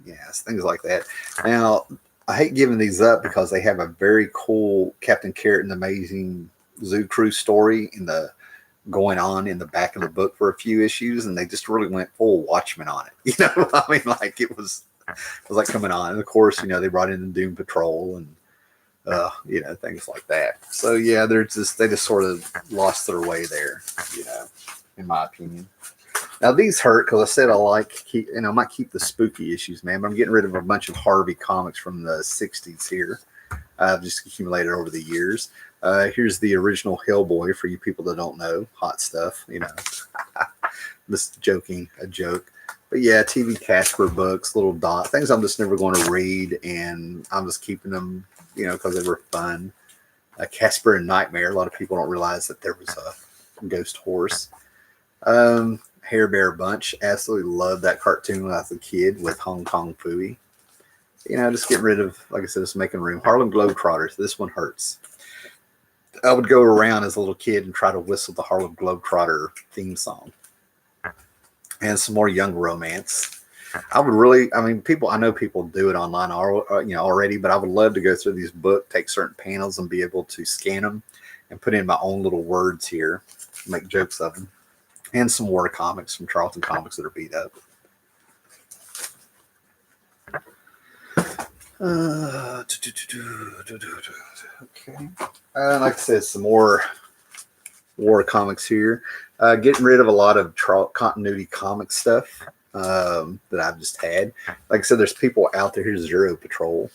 Yes, things like that. Now, I hate giving these up because they have a very cool Captain Carrot and the Amazing Zoo Crew story going on in the back of the book for a few issues, and they just really went full Watchmen on it. I mean, like it was like coming on. And of course, they brought in the Doom Patrol and things like that. So yeah, they just sort of lost their way there, in my opinion. Now these hurt because I said I might keep the spooky issues, man. But I'm getting rid of a bunch of Harvey comics from the 60s here. I've just accumulated over the years. Here's the original Hellboy for you people that don't know. Hot stuff, Just joking, a joke. But yeah, TV Casper books, little dot things I'm just never going to read, and I'm just keeping them, because they were fun. Casper and Nightmare. A lot of people don't realize that there was a ghost horse. Hair Bear Bunch. Absolutely loved that cartoon when I was a kid with Hong Kong Phooey. Just getting rid of, like I said, just making room. Harlem Globetrotters. This one hurts. I would go around as a little kid and try to whistle the Harlem Globetrotter theme song. And some more young romance. I know people do it online already, but I would love to go through these books, take certain panels and be able to scan them and put in my own little words here, make jokes of them. And some war comics from Charlton Comics that are beat up. Okay. Like I said, some more war comics here. Getting rid of a lot of continuity comic stuff that I've just had. Like I said, there's people out there. Here's Zero Patrol.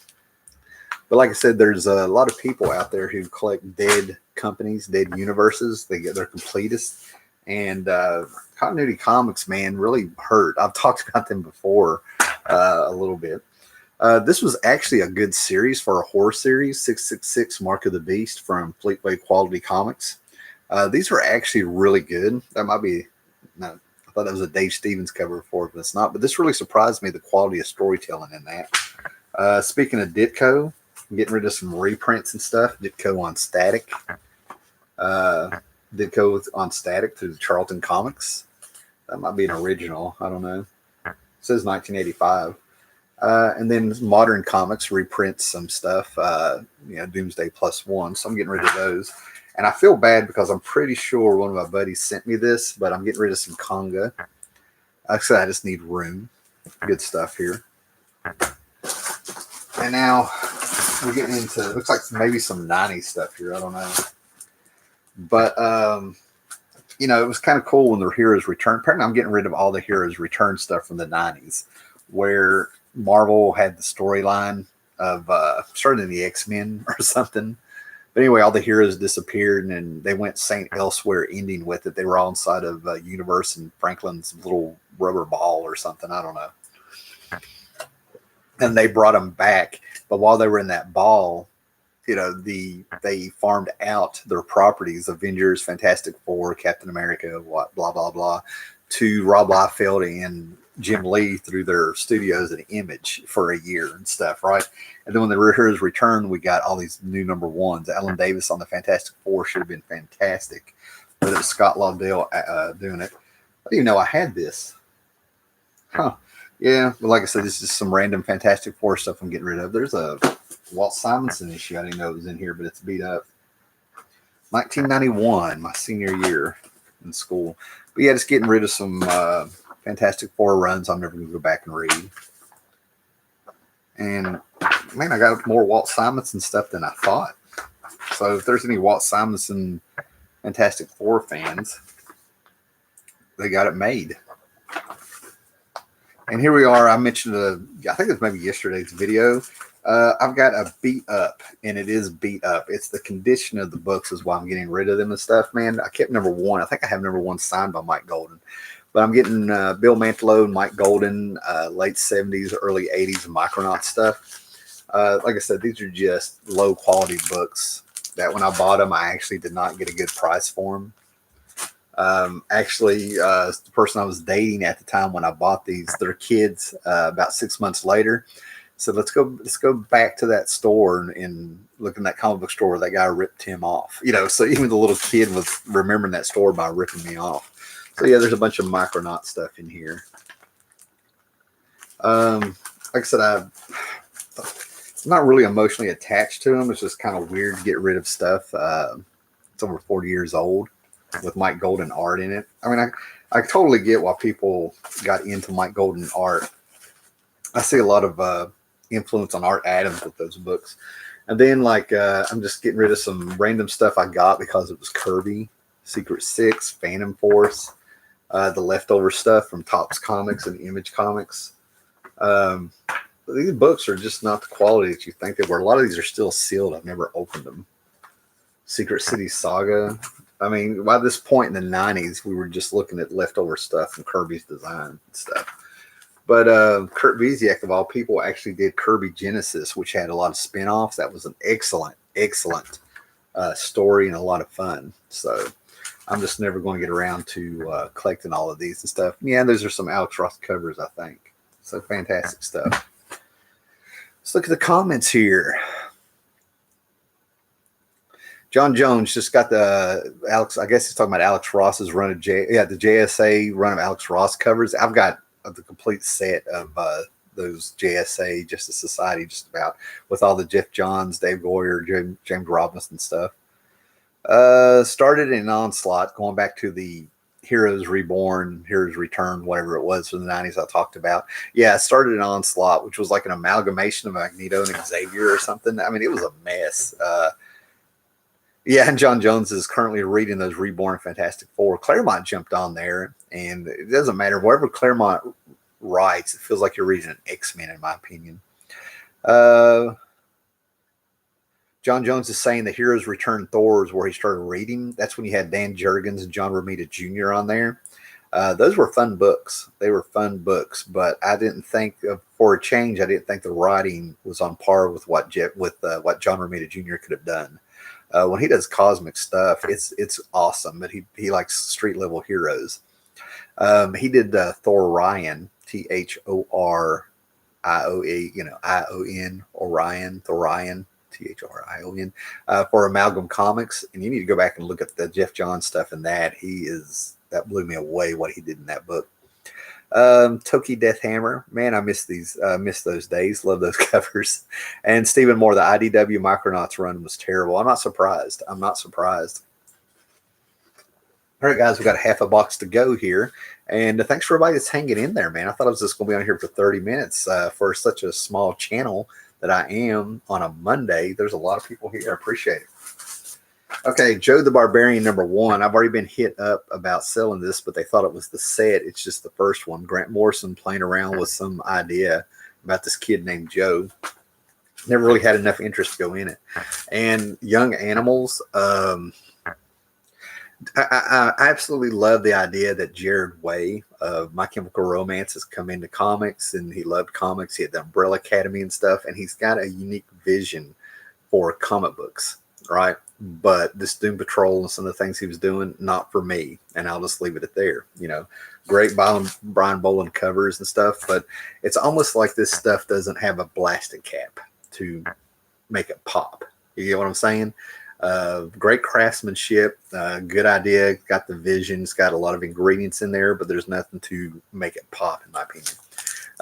But like I said, there's a lot of people out there who collect dead companies, dead universes. They get their completists. And continuity comics, man, really hurt. I've talked about them before a little bit. This was actually a good series for a horror series, 666 Mark of the Beast from Fleetway Quality Comics. These were actually really good. That might be, no, I thought that was a Dave Stevens cover before, but it's not. But this really surprised me, the quality of storytelling in that. Speaking of Ditko, I'm getting rid of some reprints and stuff. Ditko on Static. Ditko on Static through Charlton Comics. That might be an original. I don't know. It says 1985. And then Modern Comics reprints some stuff, Doomsday +1. So I'm getting rid of those. And I feel bad because I'm pretty sure one of my buddies sent me this, but I'm getting rid of some Conga. Actually, I just need room. Good stuff here. And now we're getting into, looks like maybe some 90s stuff here. I don't know. But, it was kind of cool when the Heroes Return. Apparently, I'm getting rid of all the Heroes Return stuff from the 90s, where Marvel had the storyline of starting in the X-Men or something. But anyway, all the heroes disappeared and they went Saint Elsewhere ending with it. They were all inside of a universe in Franklin's little rubber ball or something. I don't know. And they brought them back. But while they were in that ball, they farmed out their properties, Avengers, Fantastic Four, Captain America, blah, blah, blah, to Rob Liefeld and Jim Lee through their studios at Image for a year and stuff, right? And then when the Heroes returned, we got all these new number ones. Alan Davis on the Fantastic Four should have been fantastic, but it was Scott Lobdell doing it. I didn't even know I had this. Huh. Yeah, but like I said, this is some random Fantastic Four stuff I'm getting rid of. There's a Walt Simonson issue. I didn't know it was in here, but it's beat up. 1991, my senior year in school. But yeah, just getting rid of some Fantastic Four runs I'm never going to go back and read. And, man, I got more Walt Simonson stuff than I thought. So if there's any Walt Simonson Fantastic Four fans, they got it made. And here we are. I mentioned, I think it was maybe yesterday's video. I've got a beat up, and it is beat up. It's the condition of the books is why I'm getting rid of them and stuff, man. I kept number one. I think I have number one signed by Mike Golden. But I'm getting Bill Mantlo and Mike Golden, late 70s, early 80s Micronaut stuff. Like I said, these are just low-quality books that when I bought them, I actually did not get a good price for them. The person I was dating at the time when I bought these, their kids, about 6 months later, said, let's go back to that store and look in that comic book store where that guy ripped him off. So even the little kid was remembering that store by ripping me off. So yeah, there's a bunch of Micronaut stuff in here. Like I said, I'm not really emotionally attached to them. It's just kind of weird to get rid of stuff. It's over 40 years old with Mike Golden art in it. I mean, I totally get why people got into Mike Golden art. I see a lot of influence on Art Adams with those books. And then I'm just getting rid of some random stuff I got because it was Kirby, Secret Six, Phantom Force, the leftover stuff from Topps Comics and Image Comics. These books are just not the quality that you think they were. A lot of these are still sealed. I've never opened them. Secret City Saga. I mean, by this point in the 90s, we were just looking at leftover stuff from Kirby's design and stuff. But Kurt Busiek, of all people, actually did Kirby Genesis, which had a lot of spin-offs. That was an excellent story and a lot of fun. So I'm just never going to get around to collecting all of these and stuff. Yeah, those are some Alex Ross covers, I think. So fantastic stuff. Let's look at the comments here. John Jones just got the Alex. I guess he's talking about Alex Ross's run of the JSA run of Alex Ross covers. I've got the complete set of those JSA Justice Society, just about, with all the Jeff Johns, Dave Goyer, James Robinson stuff. Started in Onslaught, going back to the Heroes Reborn, Heroes Return, whatever it was from the 90s I talked about. Yeah, it started in Onslaught, which was like an amalgamation of Magneto and Xavier or something. I mean, it was a mess. Yeah, and John Jones is currently reading those Reborn Fantastic Four. Claremont jumped on there, and it doesn't matter. Whatever Claremont writes, it feels like you're reading an X-Men, in my opinion. John Jones is saying the Heroes Return Thors, where he started reading. That's when you had Dan Jurgens and John Romita Jr. on there. Those were fun books. They were fun books, but I didn't think, for a change, I didn't think the writing was on par with what John Romita Jr. could have done. When he does cosmic stuff, it's awesome, but he likes street level heroes. He did Thor Ryan, Thorion, Ion, Orion, Thorion, Thrion, for Amalgam Comics, and you need to go back and look at the Jeff Johns stuff in that. That blew me away what he did in that book. Toki Deathhammer, man, I miss those days. Love those covers. And Stephen Moore, the IDW Micronauts run was terrible. I'm not surprised. All right, guys, we got half a box to go here. And thanks for everybody that's hanging in there, man. I thought I was just going to be on here for 30 minutes for such a small channel that I am on a Monday. There's a lot of people here. I appreciate it. Okay, Joe the Barbarian #1. I've already been hit up about selling this, but they thought it was the set. It's just the first one. Grant Morrison playing around with some idea about this kid named Joe. Never really had enough interest to go in it. And Young Animals. I absolutely love the idea that Jared Way of My Chemical Romance has come into comics, and he loved comics. He had the Umbrella Academy and stuff, and he's got a unique vision for comic books, right? But this Doom Patrol and some of the things he was doing, not for me, and I'll just leave it at there. Great Brian Boland covers and stuff, but it's almost like this stuff doesn't have a blasting cap to make it pop. You get what I'm saying? Great craftsmanship, good idea, got the vision, it's got a lot of ingredients in there, but there's nothing to make it pop, in my opinion.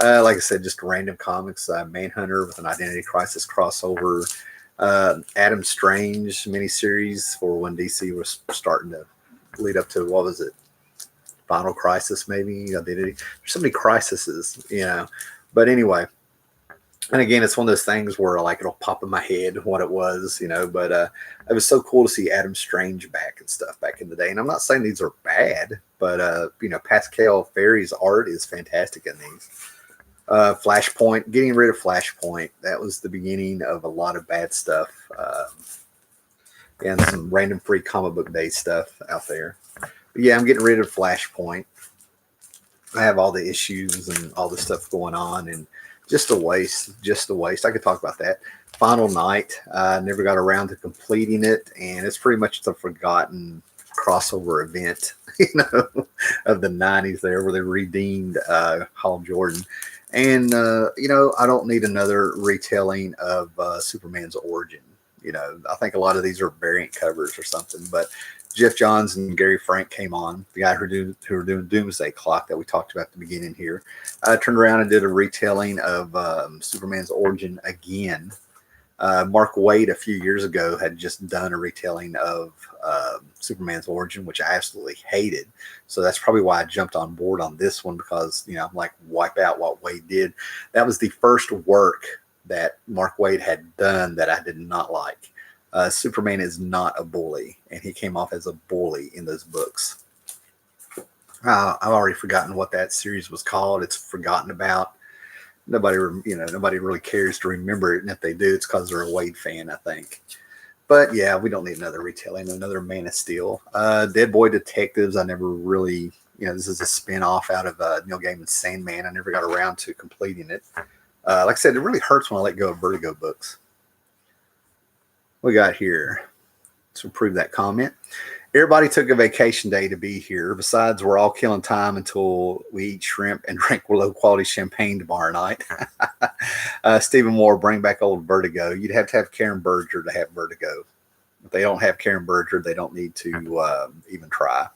Like I said, just random comics. Manhunter with an Identity Crisis crossover. Adam Strange miniseries for when DC was starting to lead up to, what was it? Final Crisis, maybe? Identity. There's so many crises, But anyway, and again, it's one of those things where it'll pop in my head what it was, but it was so cool to see Adam Strange back and stuff back in the day. And I'm not saying these are bad, but Pascal Ferry's art is fantastic in these. Flashpoint, getting rid of Flashpoint, that was the beginning of a lot of bad stuff. And some random free comic book day stuff out there. But yeah, I'm getting rid of Flashpoint. I have all the issues and all the stuff going on, and just a waste. I could talk about that. Final Night, never got around to completing it, and it's pretty much the forgotten crossover event, of the 90s there, where they redeemed Hal Jordan. And, I don't need another retelling of Superman's origin. I think a lot of these are variant covers or something, but Jeff Johns and Gary Frank came on, the guy who were doing Doomsday Clock that we talked about at the beginning here, turned around and did a retelling of Superman's origin again. Mark Waid a few years ago had just done a retelling of Superman's origin, which I absolutely hated. So that's probably why I jumped on board on this one, because, I'm like, wipe out what Waid did. That was the first work that Mark Waid had done that I did not like. Superman is not a bully, and he came off as a bully in those books. I've already forgotten what that series was called. It's forgotten about. Nobody really cares to remember it, and if they do, it's because they're a Wade fan, I think. But yeah, we don't need another retelling, another Man of Steel. Dead Boy Detectives, I never really, this is a spin-off out of Neil Gaiman's Sandman. I never got around to completing it. Like I said, it really hurts when I let go of Vertigo books. We got here to prove that comment. Everybody took a vacation day to be here. Besides, we're all killing time until we eat shrimp and drink low quality champagne tomorrow night. Stephen Moore, bring back old Vertigo. You'd have to have Karen Berger to have Vertigo. If they don't have Karen Berger, they don't need to even try.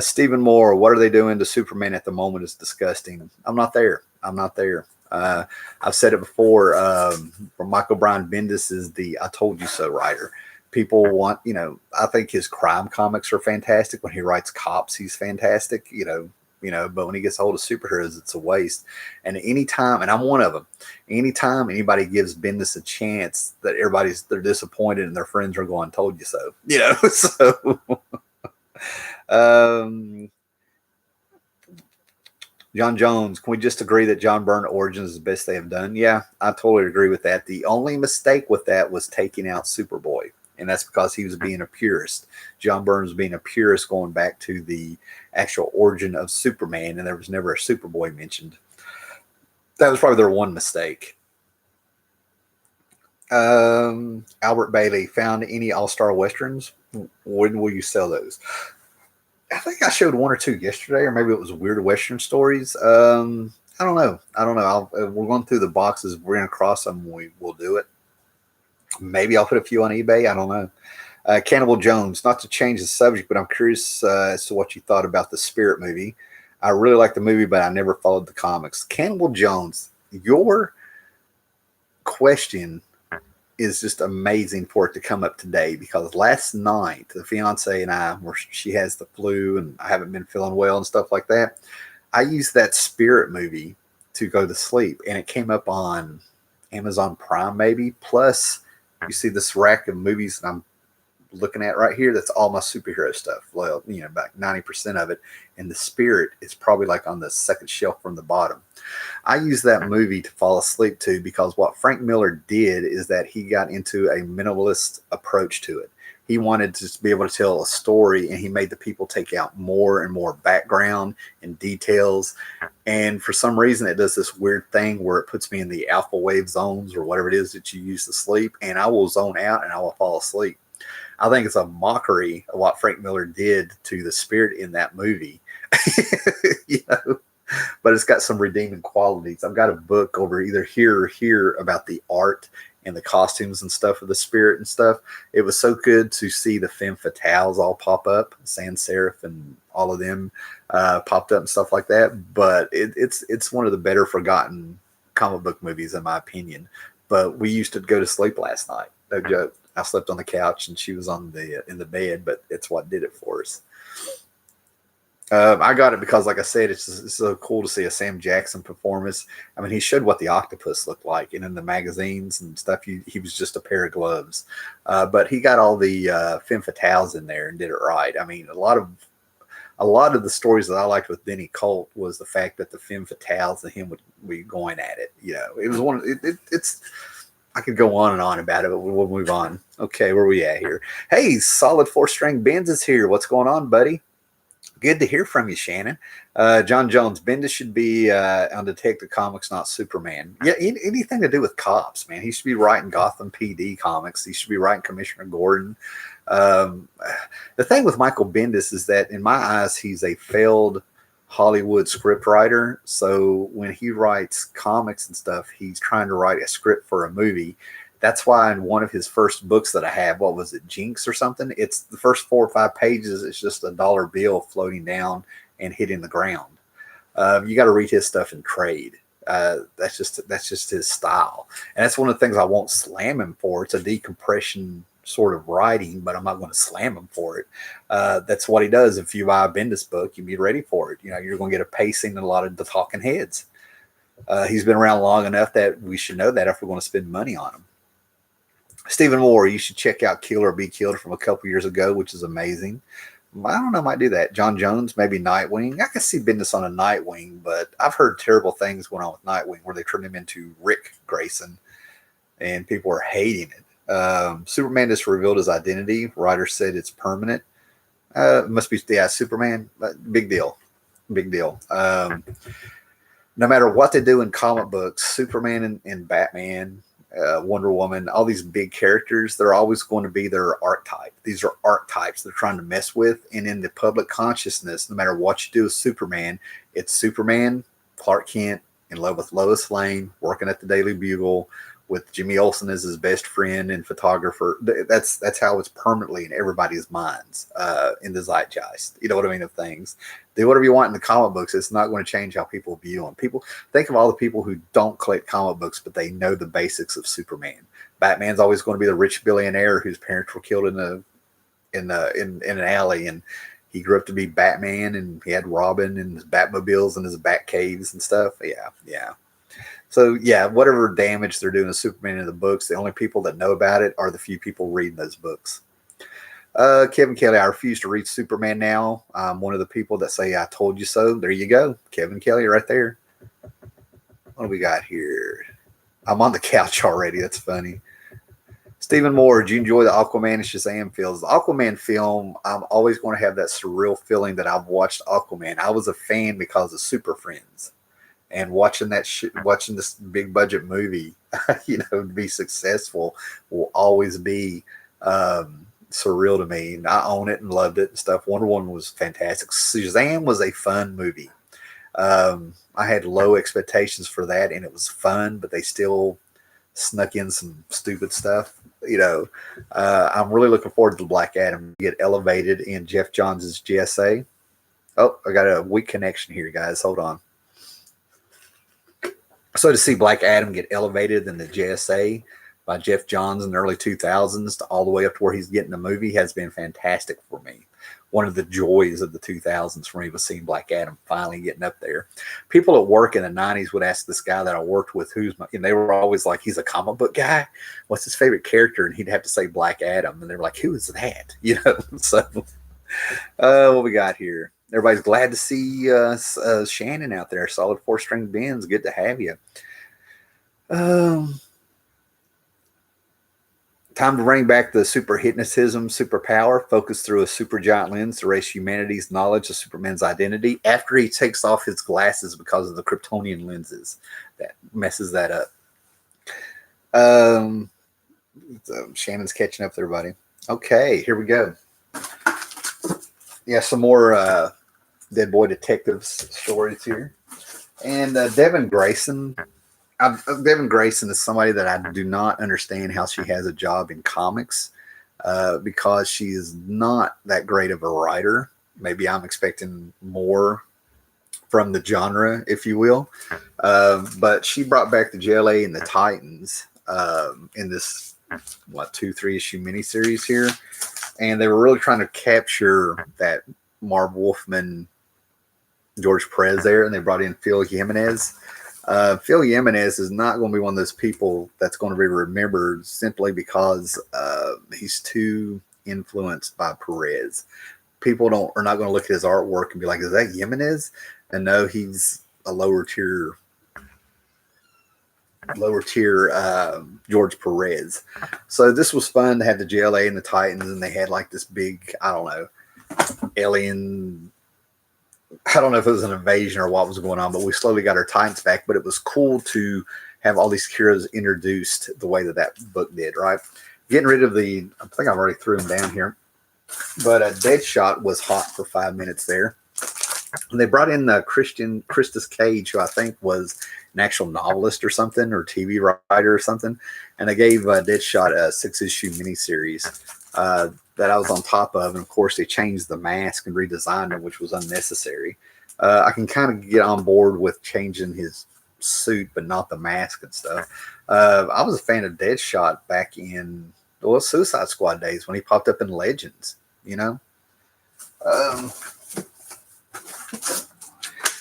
Stephen Moore, what are they doing to Superman at the moment is disgusting. I'm not there. I've said it before. Michael Brian Bendis is the I told you so writer. People want, I think his crime comics are fantastic. When he writes cops, he's fantastic, but when he gets a hold of superheroes, it's a waste. And anytime, and I'm one of them, anytime anybody gives Bendis a chance, that they're disappointed and their friends are going, told you so, so. John Jones, can we just agree that John Byrne Origins is the best they have done? Yeah, I totally agree with that. The only mistake with that was taking out Superboy. And that's because he was being a purist. John Byrne was being a purist going back to the actual origin of Superman, and there was never a Superboy mentioned. That was probably their one mistake. Albert Bailey, found any All-Star Westerns? When will you sell those? I think I showed one or two yesterday, or maybe it was Weird Western Stories. I don't know. We're going through the boxes. We're going to cross them. We'll do it. Maybe I'll put a few on eBay. I don't know. Cannibal Jones, not to change the subject, but I'm curious as to what you thought about the Spirit movie. I really like the movie, but I never followed the comics. Cannibal Jones, your question is just amazing for it to come up today, because last night the fiance and I, she has the flu and I haven't been feeling well and stuff like that, I used that Spirit movie to go to sleep, and it came up on Amazon Prime maybe. Plus, you see this rack of movies that I'm looking at right here, that's all my superhero stuff. Well, about 90% of it. And the Spirit is probably like on the second shelf from the bottom. I use that movie to fall asleep to, because what Frank Miller did is that he got into a minimalist approach to it. He wanted to just be able to tell a story, and he made the people take out more and more background and details. And for some reason, it does this weird thing where it puts me in the alpha wave zones, or whatever it is that you use to sleep, and I will zone out and I will fall asleep. I think it's a mockery of what Frank Miller did to the Spirit in that movie. But it's got some redeeming qualities. I've got a book over either here or here about the art and the costumes and stuff of the Spirit and stuff. It was so good to see the femme fatales all pop up, Sans Serif and all of them popped up and stuff like that. But it's one of the better forgotten comic book movies, in my opinion. But we used to go to sleep last night. No joke. I slept on the couch and she was in the bed, but it's what did it for us. I got it because, like I said, it's so cool to see a Sam Jackson performance. I mean, he showed what the octopus looked like, and in the magazines and stuff, he was just a pair of gloves. But he got all the femme fatales in there and did it right. I mean, a lot of the stories that I liked with Denny Colt was the fact that the femme fatales and him would be going at it. It was one. It's. I could go on and on about it, but we'll move on. Okay, where are we at here? Hey, Solid 4-String Benz is here. What's going on, buddy? Good to hear from you, Shannon. John Jones, Bendis should be on Detective Comics, not Superman. Yeah, anything to do with cops, man. He should be writing Gotham PD comics. He should be writing Commissioner Gordon. The thing with Michael Bendis is that, in my eyes, he's a failed Hollywood scriptwriter. So when he writes comics and stuff, he's trying to write a script for a movie. That's why in one of his first books that I have, what was it, Jinx or something? It's the first 4 or 5 pages. It's just a dollar bill floating down and hitting the ground. You got to read his stuff in trade. That's just his style. And that's one of the things I won't slam him for. It's a decompression sort of writing, but I'm not going to slam him for it. That's what he does. If you buy a Bendis book, you be ready for it. You're going to get a pacing and a lot of the talking heads. He's been around long enough that we should know that if we're going to spend money on him. Stephen Moore, you should check out Kill or Be Killed from a couple years ago, which is amazing. I don't know, I might do that. John Jones, maybe Nightwing. I can see Bendis on a Nightwing, but I've heard terrible things going on with Nightwing where they turned him into Rick Grayson, and people are hating it. Superman just revealed his identity. Writer said it's permanent. It must be, Superman. Big deal. No matter what they do in comic books, Superman and Batman, Wonder Woman, all these big characters, they're always going to be their archetype. These are archetypes they're trying to mess with. And in the public consciousness, no matter what you do with Superman, it's Superman, Clark Kent, in love with Lois Lane, working at the Daily Bugle, with Jimmy Olsen as his best friend and photographer. That's how it's permanently in everybody's minds, in the zeitgeist. You know what I mean? Of things. Do whatever you want in the comic books. It's not going to change how people view them. People think of all the people who don't collect comic books, but they know the basics of Superman. Batman's always going to be the rich billionaire whose parents were killed in an alley, and he grew up to be Batman, and he had Robin and his Batmobiles and his Bat caves and stuff. Yeah. So, yeah, whatever damage they're doing to Superman in the books, the only people that know about it are the few people reading those books. Kevin Kelly, I refuse to read Superman now. I'm one of the people that say, I told you so. There you go. Kevin Kelly right there. What do we got here? I'm on the couch already. That's funny. Stephen Moore, did you enjoy the Aquaman and Shazam films? The Aquaman film, I'm always going to have that surreal feeling that I've watched Aquaman. I was a fan because of Super Friends. And watching watching this big budget movie, be successful will always be surreal to me. And I own it and loved it and stuff. Wonder Woman was fantastic. Shazam was a fun movie. I had low expectations for that, and it was fun, but they still snuck in some stupid stuff. I'm really looking forward to Black Adam get elevated in Jeff Johns' GSA. Oh, I got a weak connection here, guys. Hold on. So to see Black Adam get elevated in the JSA by Jeff Johns in the early 2000s to all the way up to where he's getting the movie has been fantastic for me. One of the joys of the 2000s for me was seeing Black Adam finally getting up there. People at work in the 90s would ask this guy that I worked with, and they were always like, he's a comic book guy. What's his favorite character? And he'd have to say Black Adam. And they were like, who is that? So what we got here? Everybody's glad to see Shannon out there. Solid 4-string bends. Good to have you. Time to bring back the super hypnotism, superpower, focus through a super giant lens to erase humanity's knowledge of Superman's identity after he takes off his glasses because of the Kryptonian lenses. That messes that up. Shannon's catching up there, buddy. Okay, here we go. Yeah, some more Dead Boy Detectives stories here. And Devin Grayson. Devin Grayson is somebody that I do not understand how she has a job in comics because she is not that great of a writer. Maybe I'm expecting more from the genre, if you will. But she brought back the JLA and the Titans in this, 2-3 issue miniseries here. And they were really trying to capture that Marv Wolfman, George Perez there, and they brought in Phil Jimenez. Phil Jimenez is not going to be one of those people that's going to be remembered simply because he's too influenced by Perez. People are not going to look at his artwork and be like, is that Jimenez? And no, he's a lower tier George Perez. So this was fun to have the JLA and the Titans, and they had like this big, alien. I don't know if it was an invasion or what was going on, but we slowly got our Titans back. But it was cool to have all these heroes introduced the way that book did, right? Getting rid of I think I've already threw them down here. But Deadshot was hot for 5 minutes there. And they brought in Christus Cage, who I think was an actual novelist or something, or TV writer or something. And they gave Deadshot a 6-issue miniseries that I was on top of. And of course, they changed the mask and redesigned it, which was unnecessary. I can kind of get on board with changing his suit, but not the mask and stuff. I was a fan of Deadshot back in Suicide Squad days when he popped up in Legends,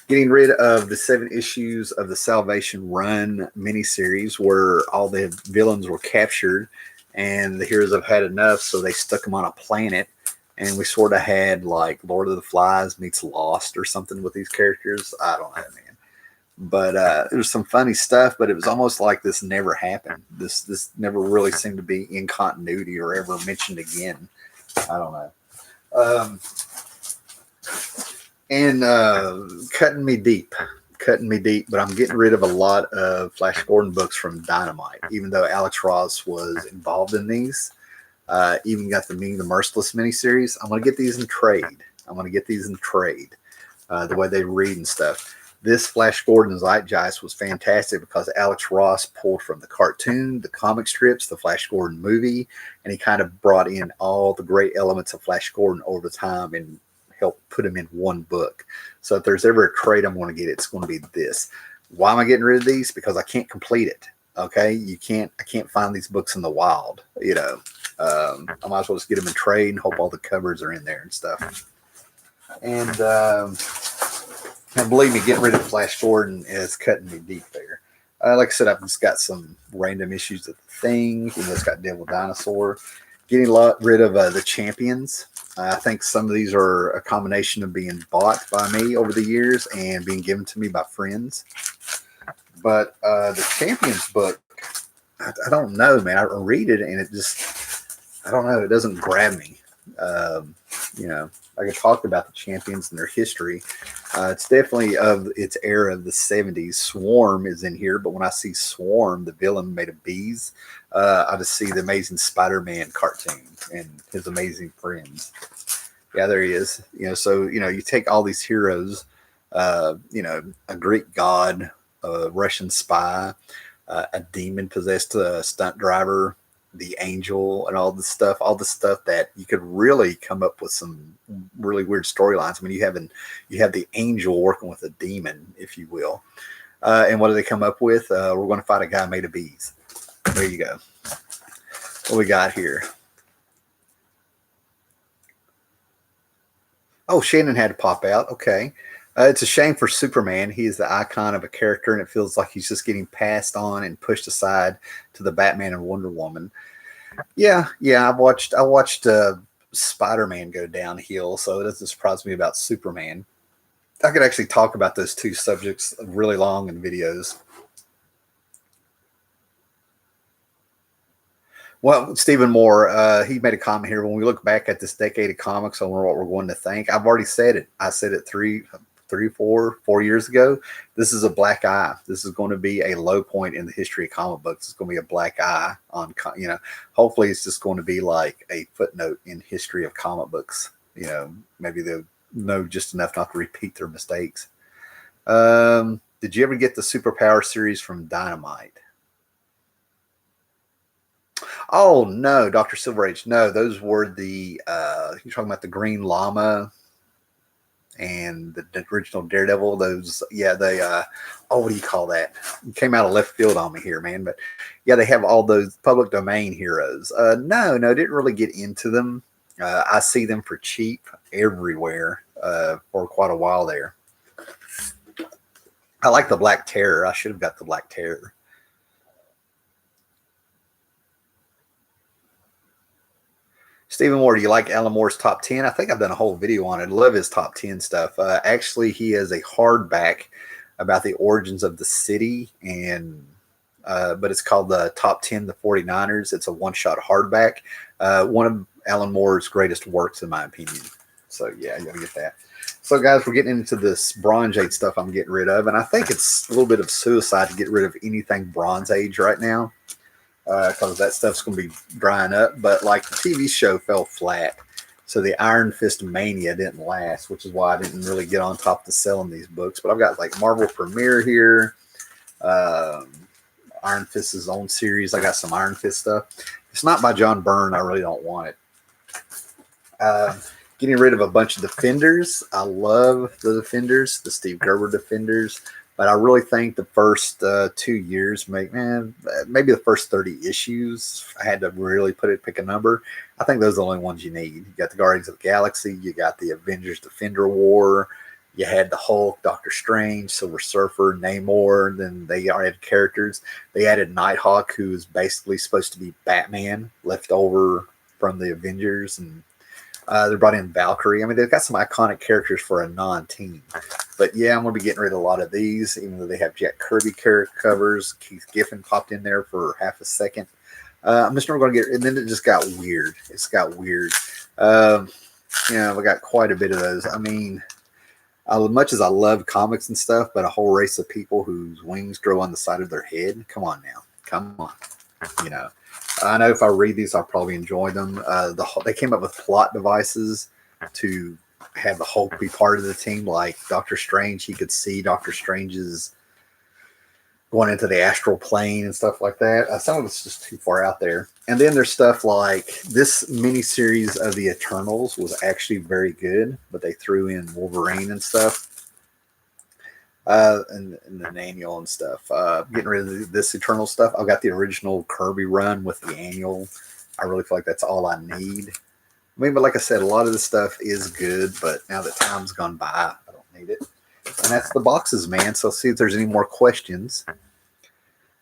Getting rid of the 7 issues of the Salvation Run miniseries where all the villains were captured and the heroes have had enough, so they stuck them on a planet. And we sort of had like Lord of the Flies meets Lost or something with these characters. I don't know, man. But there was some funny stuff, but it was almost like this never happened. This never really seemed to be in continuity or ever mentioned again. I don't know. And Cutting Me Deep. cutting me deep, but I'm getting rid of a lot of Flash Gordon books from Dynamite, even though Alex Ross was involved in these. Even got the Meaning the Merciless miniseries. I'm going to get these in trade. The way they read and stuff. This Flash Gordon Zeitgeist was fantastic because Alex Ross pulled from the cartoon, the comic strips, the Flash Gordon movie, and he kind of brought in all the great elements of Flash Gordon over time and helped put them in one book. So if there's ever a trade I'm going to get, it's going to be this. Why am I getting rid of these? Because I can't complete it. Okay, I can't find these books in the wild. I might as well just get them in trade and hope all the covers are in there and stuff. And believe me, getting rid of Flash Gordon is cutting me deep there. Like I said, I've just got some random issues of the Thing. It's got Devil Dinosaur. Getting rid of the Champions. I think some of these are a combination of being bought by me over the years and being given to me by friends. But the Champions book, I don't know, man. I read it and it just, I don't know, it doesn't grab me. I could talk about the Champions and their history. It's definitely of its era of the 70s. Swarm is in here, but when I see Swarm, the villain made of bees, I just see the Amazing Spider-Man cartoon and his amazing friends. Yeah, there he is. You take all these heroes, a Greek god, a Russian spy, a demon-possessed stunt driver, the angel, and all the stuff that you could really come up with some really weird storylines. I mean, you have the angel working with a demon, if you will. And what do they come up with? We're going to fight a guy made of bees. There you go. What we got here? Oh, Shannon had to pop out. Okay. It's a shame for Superman. He is the icon of a character, and it feels like he's just getting passed on and pushed aside to the Batman and Wonder Woman. Yeah. I watched Spider-Man go downhill, so it doesn't surprise me about Superman. I could actually talk about those two subjects really long in videos. Well, Stephen Moore, he made a comment here. When we look back at this decade of comics, I wonder what we're going to think. I've already said it. I said it 4 years ago. This is a black eye. This is going to be a low point in the history of comic books. It's going to be a black eye on, hopefully it's just going to be like a footnote in history of comic books. Maybe they'll know just enough not to repeat their mistakes. Did you ever get the Superpower series from Dynamite? Oh, no, Dr. Silver Age. No, those were you're talking about the Green Llama and the original Daredevil. Those, what do you call that? It came out of left field on me here, man. But yeah, they have all those public domain heroes. No, didn't really get into them. I see them for cheap everywhere for quite a while there. I like the Black Terror. I should have got the Black Terror. Stephen Moore, do you like Alan Moore's top 10? I think I've done a whole video on it. I love his top 10 stuff. Actually, he has a hardback about the origins of the city, but it's called the Top 10 The 49ers. It's a one-shot hardback. One of Alan Moore's greatest works, in my opinion. So, yeah, you got to get that. So, guys, we're getting into this Bronze Age stuff I'm getting rid of, and I think it's a little bit of suicide to get rid of anything Bronze Age right now. Because that stuff's going to be drying up. But like the TV show fell flat. So the Iron Fist mania didn't last, which is why I didn't really get on top to selling these books. But I've got like Marvel Premiere here. Iron Fist's own series. I got some Iron Fist stuff. It's not by John Byrne. I really don't want it. Getting rid of a bunch of Defenders. I love the Defenders, the Steve Gerber Defenders. But I really think the first 2 years, maybe the first 30 issues, I had to really pick a number. I think those are the only ones you need. You got the Guardians of the Galaxy, you got the Avengers Defender War, you had the Hulk, Doctor Strange, Silver Surfer, Namor. Then they added characters. They added Nighthawk, who is basically supposed to be Batman, left over from the Avengers, and they brought in Valkyrie. I mean, they've got some iconic characters for a non-team. But yeah, I'm going to be getting rid of a lot of these, even though they have Jack Kirby covers. Keith Giffen popped in there for half a second. I'm just never going to get, and then it just got weird. It's got weird. We got quite a bit of those. I mean, much as I love comics and stuff, but a whole race of people whose wings grow on the side of their head. Come on now, come on. You know, I know if I read these, I'll probably enjoy them. They came up with plot devices to have the Hulk be part of the team, like Doctor Strange. He could see Doctor Strange's going into the astral plane and stuff like that. Some of it's just too far out there. And then there's stuff like this miniseries of the Eternals was actually very good, but they threw in Wolverine and stuff, and the annual and stuff. Getting rid of this Eternal stuff. I've got the original Kirby run with the annual. I really feel like that's all I need. I mean, but like I said, a lot of this stuff is good, but now that time's gone by, I don't need it. And that's the boxes, man. So see if there's any more questions.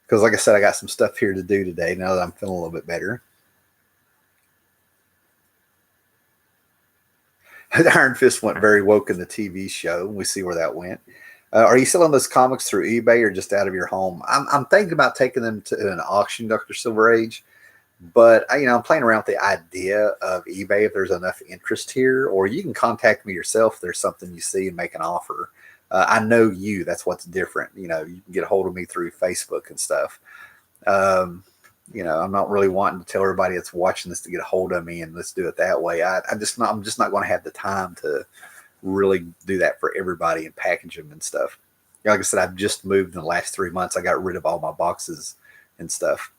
Because like I said, I got some stuff here to do today now that I'm feeling a little bit better. Iron Fist went very woke in the TV show. We see where that went. Are you selling those comics through eBay or just out of your home? I'm thinking about taking them to an auction, Dr. Silver Age. But I'm playing around with the idea of eBay if there's enough interest here, or you can contact me yourself if there's something you see and make an offer. I know you. That's what's different. You can get a hold of me through Facebook and stuff. I'm not really wanting to tell everybody that's watching this to get a hold of me and let's do it that way. I'm just not going to have the time to really do that for everybody and package them and stuff. Like I said, I've just moved in the last 3 months. I got rid of all my boxes and stuff.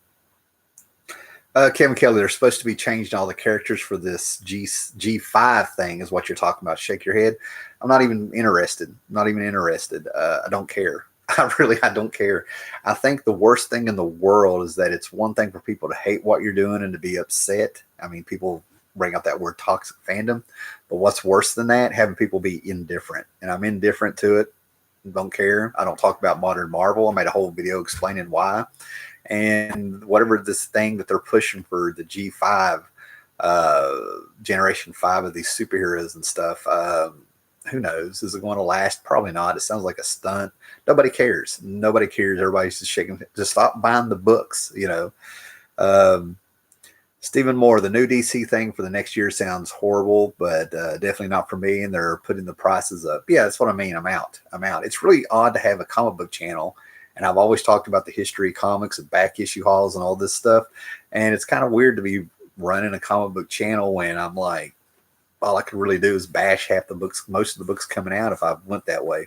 Kevin Kelly, they're supposed to be changing all the characters for this G5 thing is what you're talking about. Shake your head. I'm not even interested. I don't care. I don't care. I think the worst thing in the world is that it's one thing for people to hate what you're doing and to be upset. I mean, people bring up that word toxic fandom, but what's worse than that? Having people be indifferent. And I'm indifferent to it. Don't care. I don't talk about modern Marvel. I made a whole video explaining why. And whatever this thing that they're pushing for the G5, generation 5 of these superheroes and stuff, who knows? Is it going to last? Probably not. It sounds like a stunt. Nobody cares. Everybody's just shaking. Just stop buying the books, Stephen Moore, the new DC thing for the next year sounds horrible, but definitely not for me. And they're putting the prices up. Yeah, that's what I mean. I'm out. It's really odd to have a comic book channel. And I've always talked about the history of comics and back issue hauls and all this stuff. And it's kind of weird to be running a comic book channel when I'm like, all I could really do is bash half the books, most of the books coming out if I went that way.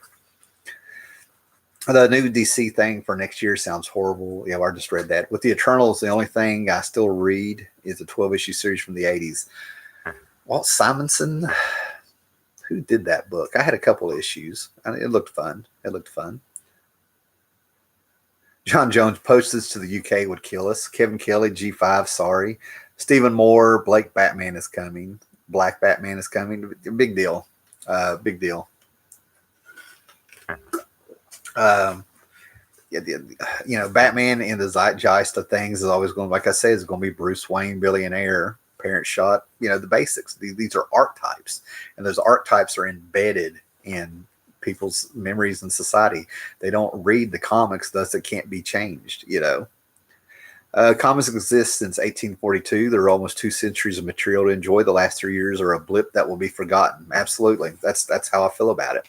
The new DC thing for next year sounds horrible. Yeah, I just read that. With the Eternals, the only thing I still read is a 12-issue series from the 80s. Walt Simonson, who did that book? I had a couple of issues. It looked fun. John Jones, postage to the UK would kill us. Kevin Kelly, G5, sorry. Stephen Moore, Black Batman is coming. Big deal. Batman in the zeitgeist of things is always going, like I said, is going to be Bruce Wayne, billionaire, parent shot, the basics. These are archetypes, and those archetypes are embedded in people's memories and society. They don't read the comics, thus it can't be changed. Comics exist since 1842. There are almost 2 centuries of material to enjoy. The last 3 years are a blip that will be forgotten. Absolutely, that's how I feel about it.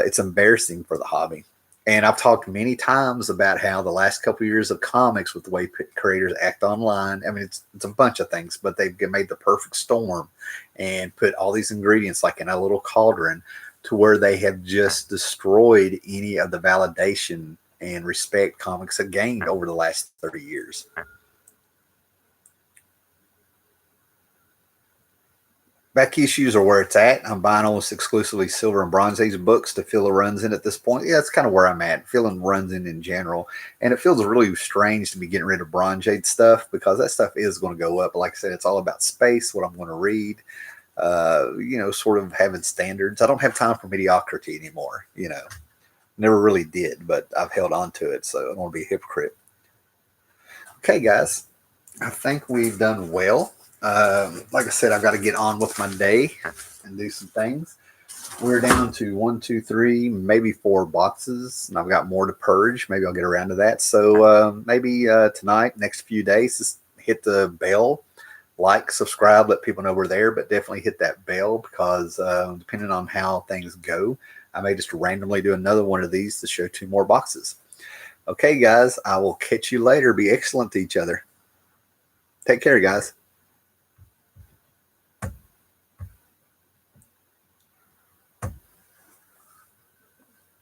It's embarrassing for the hobby. And I've talked many times about how the last couple of years of comics, with the way creators act online, I mean, it's a bunch of things, but they've made the perfect storm and put all these ingredients like in a little cauldron to where they have just destroyed any of the validation and respect comics have gained over the last 30 years. Back issues are where it's at. I'm buying almost exclusively Silver and Bronze Age books to fill the runs in at this point. Yeah, that's kind of where I'm at, filling runs in general. And it feels really strange to be getting rid of Bronze Age stuff because that stuff is going to go up. But like I said, it's all about space, what I'm going to read. Sort of having standards. I don't have time for mediocrity anymore, never really did, but I've held on to it. So I don't want to be a hypocrite. Okay, guys, I think we've done well. Like I said, I've got to get on with my day and do some things. We're down to 1, 2, 3, maybe 4 boxes, and I've got more to purge. Maybe I'll get around to that. So maybe tonight, next few days, just hit the bell like, subscribe, let people know we're there, but definitely hit that bell because depending on how things go, I may just randomly do another one of these to show 2 more boxes. Okay, guys, I will catch you later. Be excellent to each other. Take care, guys.